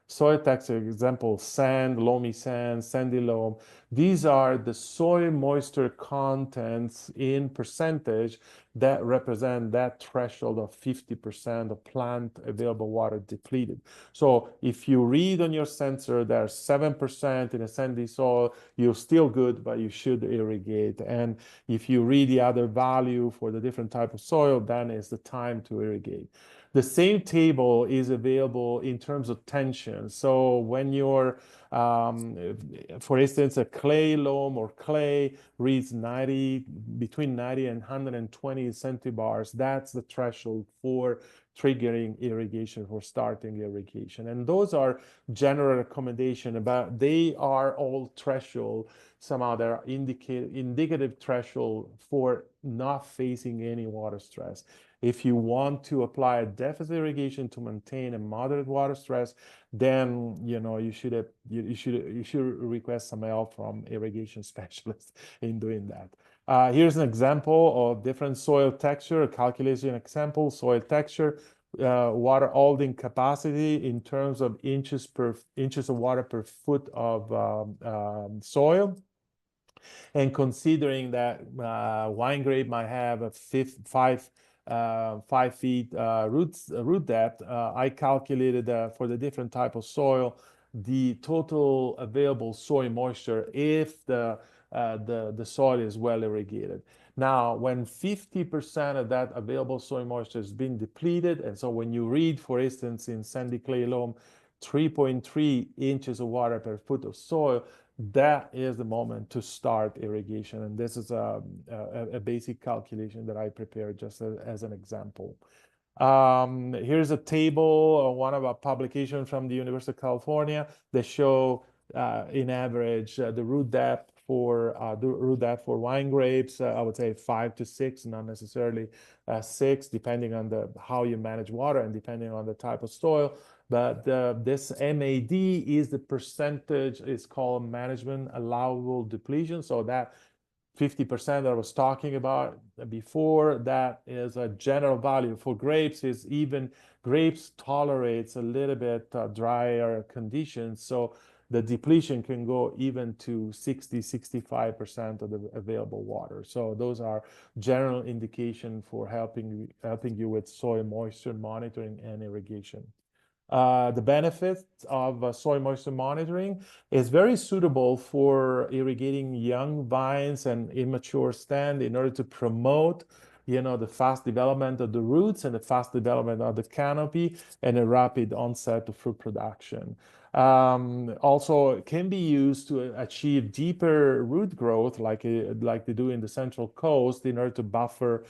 soil texture, example, sand, loamy sand, sandy loam, these are the soil moisture contents in percentage that represent that threshold of 50% of plant available water depleted. So if you read on your sensor there's 7% in a sandy soil, you're still good, but you should irrigate. And if you read the other value for the different type of soil, then it's the time to irrigate. The same table is available in terms of tension. So when you're, for instance, a clay loam or clay reads between 90 and 120 centibars, that's the threshold for triggering irrigation, for starting irrigation. And those are general recommendation, but they are all threshold. Somehow they're indicative threshold for not facing any water stress. If you want to apply a deficit irrigation to maintain a moderate water stress, then you should request some help from irrigation specialists in doing that. Here's an example of different soil texture, a calculation example, soil texture, water holding capacity in terms of inches of water per foot of soil. And considering that wine grape might have a 5 feet root depth, I calculated for the different type of soil the total available soil moisture if the soil is well irrigated. Now, when 50% of that available soil moisture has been depleted, and so when you read, for instance, in sandy clay loam, 3.3 inches of water per foot of soil, that is the moment to start irrigation. And this is a basic calculation that I prepared just as an example. Here's a table, one of our publications from the University of California that show in average the root depth for the root depth for wine grapes, I would say 5 to 6, not necessarily 6, depending on how you manage water and depending on the type of soil. But this MAD is the percentage, it's called management allowable depletion. So that 50% that I was talking about before, that is a general value. For grapes, is even grapes tolerates a little bit drier conditions. So the depletion can go even to 60-65% of the available water. So those are general indication for helping you with soil moisture monitoring and irrigation. The benefits of soil moisture monitoring is very suitable for irrigating young vines and immature stand in order to promote, the fast development of the roots and the fast development of the canopy and a rapid onset of fruit production. Also, it can be used to achieve deeper root growth, like they do in the Central Coast, in order to buffer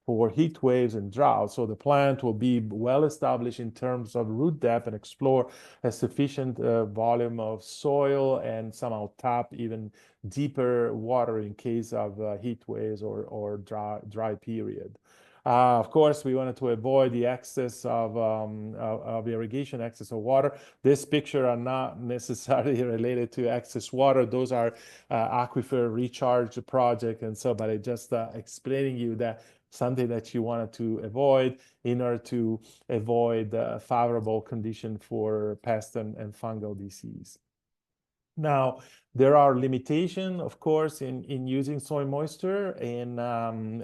for heat waves and drought. So the plant will be well established in terms of root depth and explore a sufficient volume of soil and somehow tap even deeper water in case of heat waves or dry period. Of course, we wanted to avoid the excess of irrigation, excess of water. This picture are not necessarily related to excess water. Those are aquifer recharge project and so, but I just explaining you that something that you wanted to avoid in order to avoid favorable condition for pest and fungal disease. Now, there are limitations, of course, in using soil moisture. And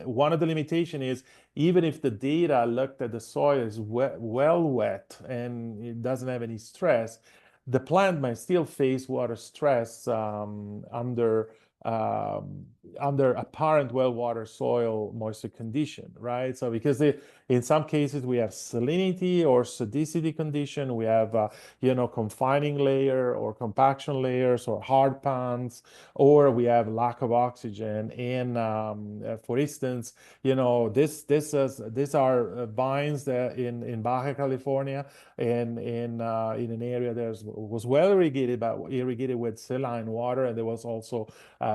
one of the limitations is even if the data looked at the soil is well wet and it doesn't have any stress, the plant might still face water stress under apparent well-water soil moisture condition, right? So because in some cases we have salinity or sodicity condition, we have confining layer or compaction layers or hard pans, or we have lack of oxygen. And for instance, these are vines that in Baja California and in an area that was well irrigated, but irrigated with saline water, and there was also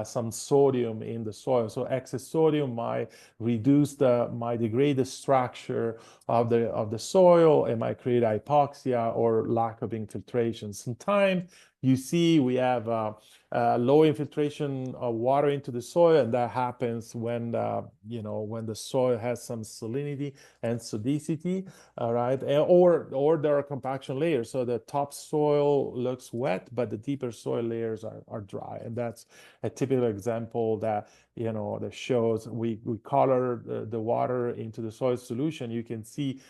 some sodium in the soil. So excess sodium might degrade the structure of the soil and might create hypoxia or lack of infiltration. Sometimes you see we have low infiltration of water into the soil, and that happens when the soil has some salinity and sodicity, all right, or there are compaction layers, so the top soil looks wet, but the deeper soil layers are dry, and that's a typical example that that shows we color the water into the soil solution. You can see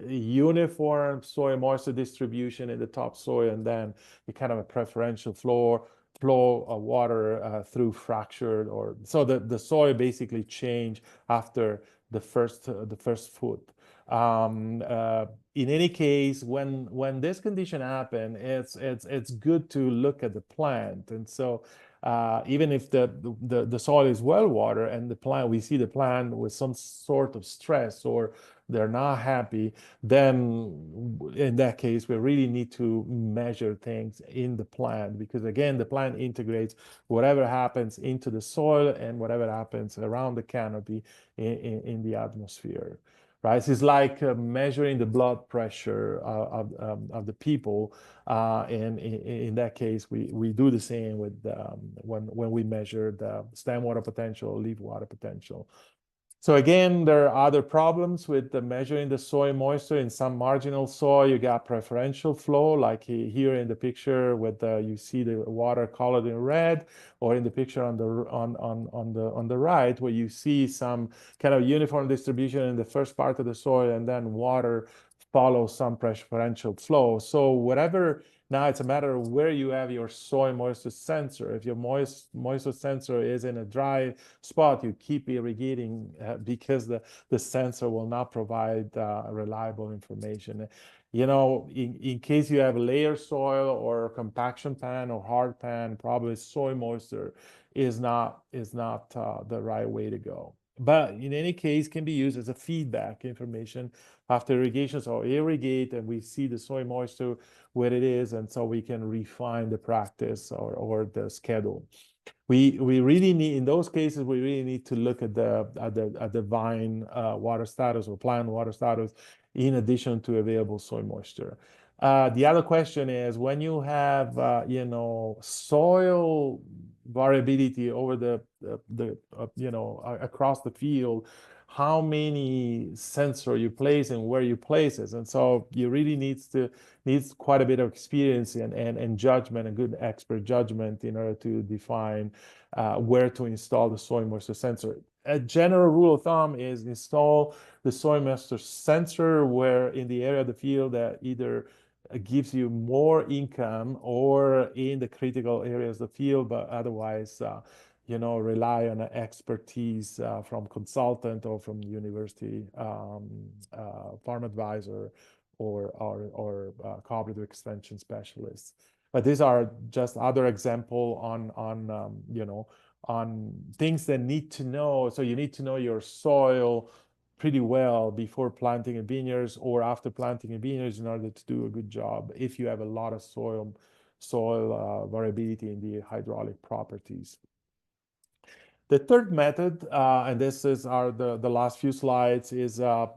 uniform soil moisture distribution in the top soil, and then a kind of a preferential flow of water through fractured, or so the soil basically change after the first foot. In any case, when this condition happen, it's good to look at the plant. And so even if the soil is well water and we see the plant with some sort of stress or they're not happy, then in that case, we really need to measure things in the plant, because again, the plant integrates whatever happens into the soil and whatever happens around the canopy in the atmosphere. Right, it's like measuring the blood pressure of the people, and in that case, we do the same with when we measure the stem water potential, leaf water potential. So again, there are other problems with measuring the soil moisture. In some marginal soil, you got preferential flow, like here in the picture with you see the water colored in red, or in the picture on the right, where you see some kind of uniform distribution in the first part of the soil, and then water follows some preferential flow. So whatever. Now it's a matter of where you have your soil moisture sensor. If your moisture sensor is in a dry spot, you keep irrigating because the sensor will not provide reliable information. In case you have layer soil or compaction pan or hard pan, probably soil moisture is not the right way to go. But in any case, can be used as a feedback information after irrigation. So irrigate, and we see the soil moisture where it is, and so we can refine the practice or the schedule. we really need, in those cases, we really need to look at the vine water status or plant water status in addition to available soil moisture. The other question is when you have soil variability over the across the field, how many sensor you place and where you place it, and so you really needs quite a bit of experience and judgment and good expert judgment in order to define where to install the soil moisture sensor. A general rule of thumb is install the soil moisture sensor where in the area of the field that either gives you more income or in the critical areas of the field, but otherwise, rely on expertise from consultant or from university farm advisor or cooperative extension specialists. But these are just other example on things that need to know. So you need to know your soil pretty well before planting in vineyards or after planting in vineyards in order to do a good job if you have a lot of soil variability in the hydraulic properties. The third method, and this is the last few slides, is for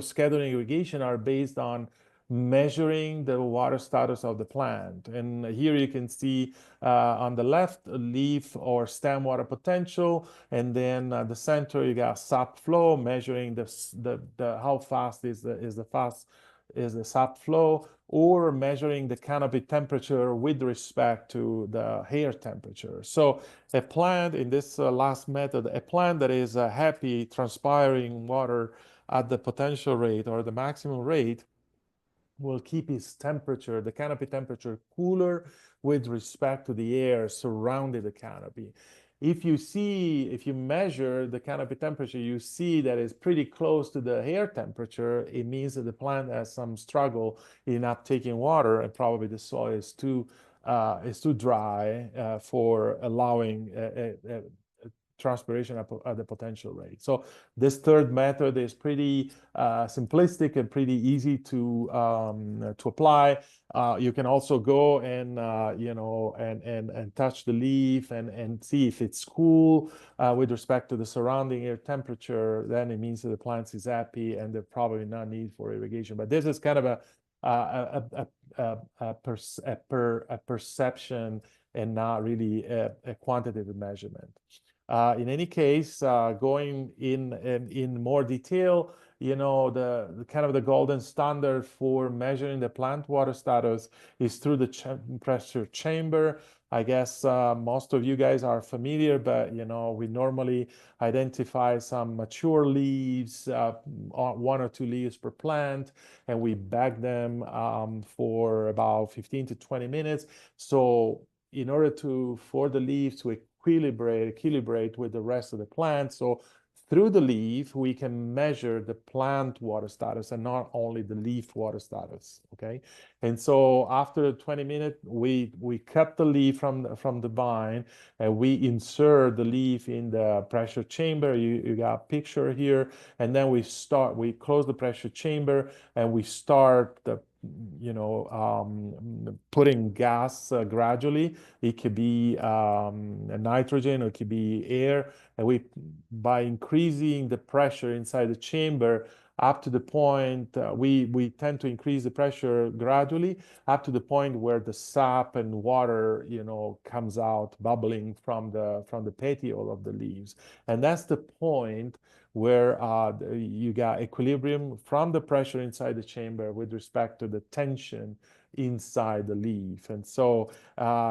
scheduling irrigation are based on measuring the water status of the plant. And here you can see on the left leaf or stem water potential, and then the center you got sap flow, measuring the how fast is the sap flow, or measuring the canopy temperature with respect to the air temperature. So a plant in this last method, a plant that is happy transpiring water at the potential rate or the maximum rate will keep its temperature, the canopy temperature, cooler with respect to the air surrounding the canopy. If you measure the canopy temperature, you see that it's pretty close to the air temperature. It means that the plant has some struggle in uptaking water, and probably the soil is too dry for allowing transpiration at the potential rate. So this third method is pretty simplistic and pretty easy to apply. You can also go and and touch the leaf and see if it's cool with respect to the surrounding air temperature. Then it means that the plant is happy and there's probably not need for irrigation. But this is kind of a perception and not really a quantitative measurement. In any case, going in more detail, the kind of the golden standard for measuring the plant water status is through the pressure chamber. I guess most of you guys are familiar, but we normally identify some mature leaves, one or two leaves per plant, and we bag them for about 15 to 20 minutes. So in order for the leaves to equilibrate with the rest of the plant. So through the leaf, we can measure the plant water status and not only the leaf water status, okay? And so after 20 minutes, we cut the leaf from the vine and we insert the leaf in the pressure chamber. You got a picture here. And then we close the pressure chamber and we start putting gas gradually. It could be nitrogen or it could be air. And by increasing the pressure inside the chamber up to the point, we tend to increase the pressure gradually up to the point where the sap and water, comes out bubbling from the petiole of the leaves. And that's the point where you got equilibrium from the pressure inside the chamber with respect to the tension inside the leaf. And so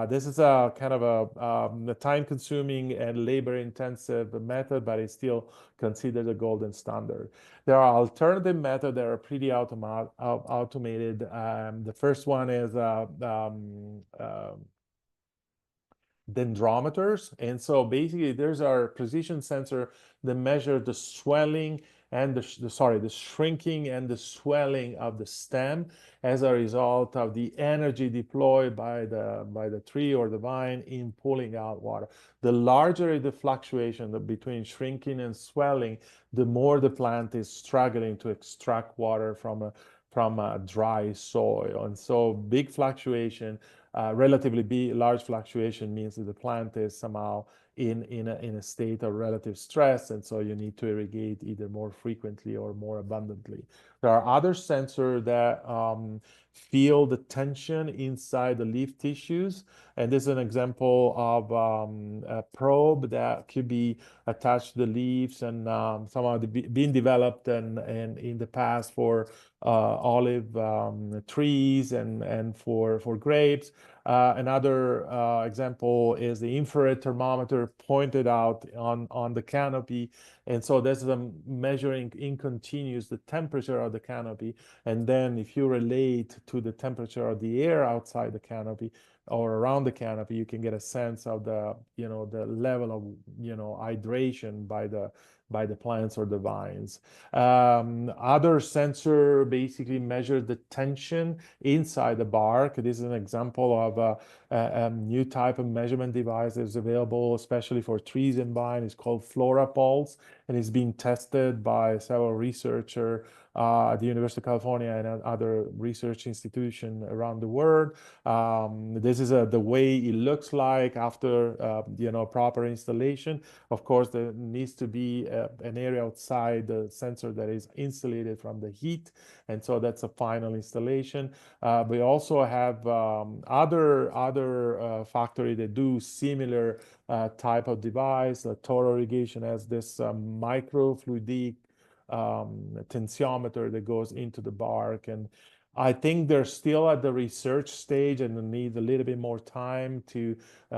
this is a kind of a time-consuming and labor-intensive method, but it's still considered a golden standard. There are alternative methods that are pretty automated. The first one is dendrometers. And so basically there's our precision sensor that measure the swelling and the shrinking and the swelling of the stem as a result of the energy deployed by the tree or the vine in pulling out water. The larger the fluctuation between shrinking and swelling, the more the plant is struggling to extract water from a dry soil. And so big fluctuation relatively large fluctuation means that the plant is somehow in a state of relative stress, and so you need to irrigate either more frequently or more abundantly. There are other sensors that feel the tension inside the leaf tissues, and this is an example of a probe that could be attached to the leaves and somehow being developed and in the past for olive trees and for grapes. Another example is the infrared thermometer pointed out on the canopy. And so this is measuring in continuous the temperature of the canopy. And then if you relate to the temperature of the air outside the canopy or around the canopy, you can get a sense of the, the level of, hydration by the plants or the vines. Other sensor basically measure the tension inside the bark. This is an example of a new type of measurement device that is available, especially for trees and vines. It's called FloraPulse, and it's being tested by several researchers at the University of California and other research institutions around the world. This is the way it looks like after proper installation. Of course, there needs to be an area outside the sensor that is insulated from the heat, and so that's a final installation. We also have other factory that do similar type of device. Total Irrigation has this microfluidic tensiometer that goes into the bark, and I think they're still at the research stage and need a little bit more time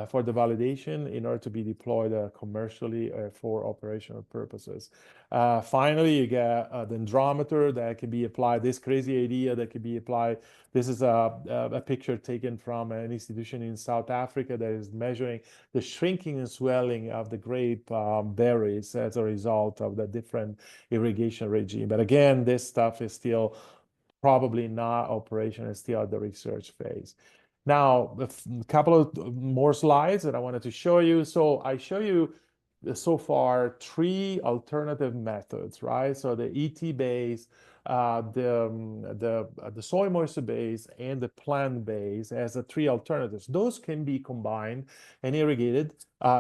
for the validation in order to be deployed commercially for operational purposes. Finally, you get a dendrometer that can be applied. This crazy idea that can be applied. This is a picture taken from an institution in South Africa that is measuring the shrinking and swelling of the grape berries as a result of the different irrigation regime. But again, this stuff is still probably not operational, it's still at the research phase. Now, a couple of more slides that I wanted to show you. So I show you so far 3 alternative methods, right? So the ET base, the soil moisture base, and the plant base as the 3 alternatives. Those can be combined and irrigated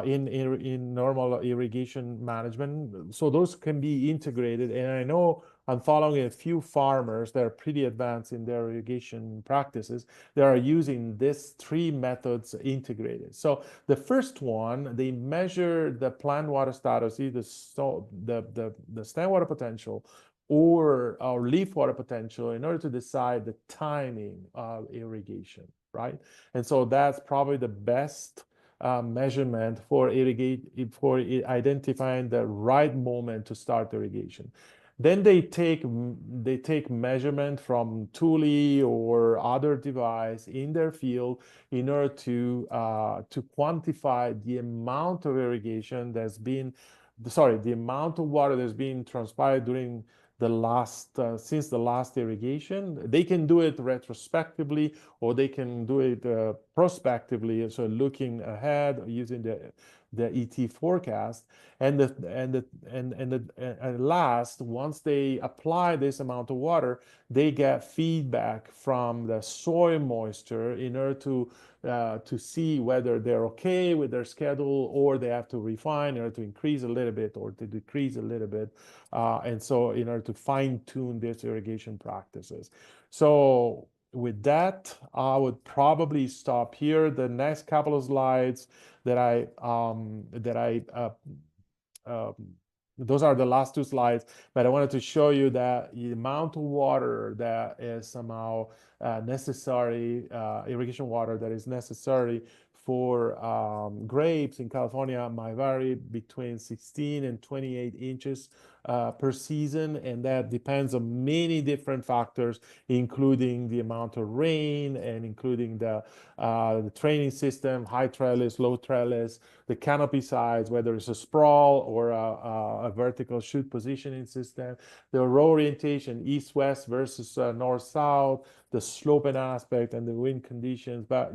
in normal irrigation management. So those can be integrated, and I know I'm following a few farmers that are pretty advanced in their irrigation practices. They are using these 3 methods integrated. So the first one, they measure the plant water status, either the stem water potential or leaf water potential in order to decide the timing of irrigation, right? And so that's probably the best measurement for identifying the right moment to start irrigation. Then they take measurement from Thule or other device in their field in order to quantify the amount of irrigation the amount of water that's been transpired during since the last irrigation. They can do it retrospectively, or they can do it prospectively, so looking ahead using the ET forecast. And last, once they apply this amount of water, they get feedback from the soil moisture in order to see whether they're okay with their schedule, or they have to refine in order to increase a little bit or to decrease a little bit. And so in order to fine tune these irrigation practices. So with that, I would probably stop here. The next couple of slides those are the last 2 slides, but I wanted to show you that the amount of water that is somehow necessary, irrigation water that is necessary for grapes in California might vary between 16 and 28 inches per season, and that depends on many different factors, including the amount of rain and including the training system, high trellis, low trellis, the canopy size, whether it's a sprawl or a vertical shoot positioning system, the row orientation, east-west versus north-south, the sloping aspect and the wind conditions. But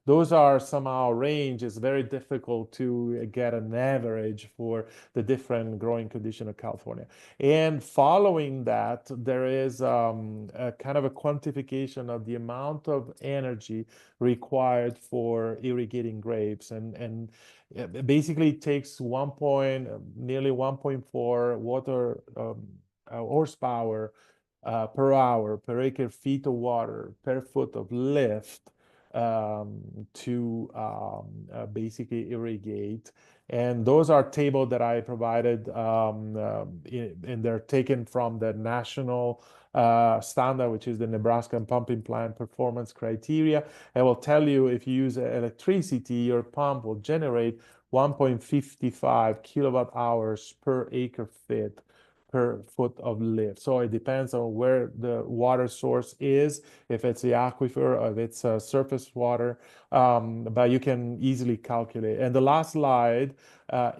those are somehow range. It's very difficult to get an average for the different growing condition of California. And following that, there is a kind of a quantification of the amount of energy required for irrigating grapes, and basically it takes nearly 1.4 water horsepower per hour per acre feet of water per foot of lift to basically irrigate. And those are tables that I provided, and they're taken from the national standard, which is the Nebraska Pumping Plant Performance Criteria. I will tell you, if you use electricity, your pump will generate 1.55 kilowatt hours per acre feet per foot of lift. So it depends on where the water source is, if it's the aquifer or if it's surface water, but you can easily calculate. And the last slide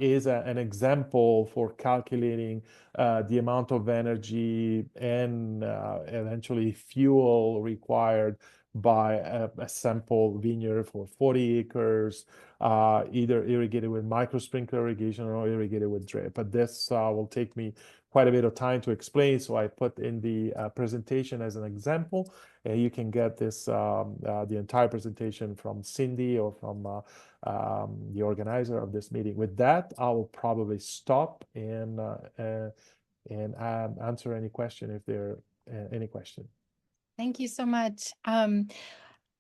is an example for calculating the amount of energy and eventually fuel required by a sample vineyard for 40 acres, either irrigated with micro sprinkler irrigation or irrigated with drip. But this will take me quite a bit of time to explain, so I put in the presentation as an example. You can get this the entire presentation from Cindy or from the organizer of this meeting. With that, I will probably stop and answer any question if there are any question. Thank you so much.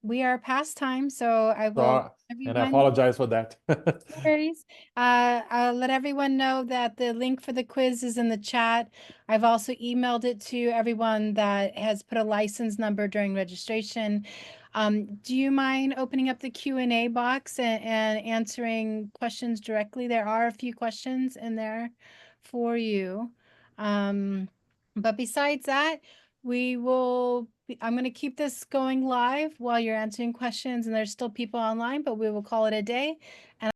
We are past time, so I will And I apologize for that. No worries. I'll let everyone know that the link for the quiz is in the chat. I've also emailed it to everyone that has put a license number during registration. Do you mind opening up the Q&A box and answering questions directly? There are a few questions in there for you. But besides that, I'm going to keep this going live while you're answering questions, and there's still people online, but we will call it a day. And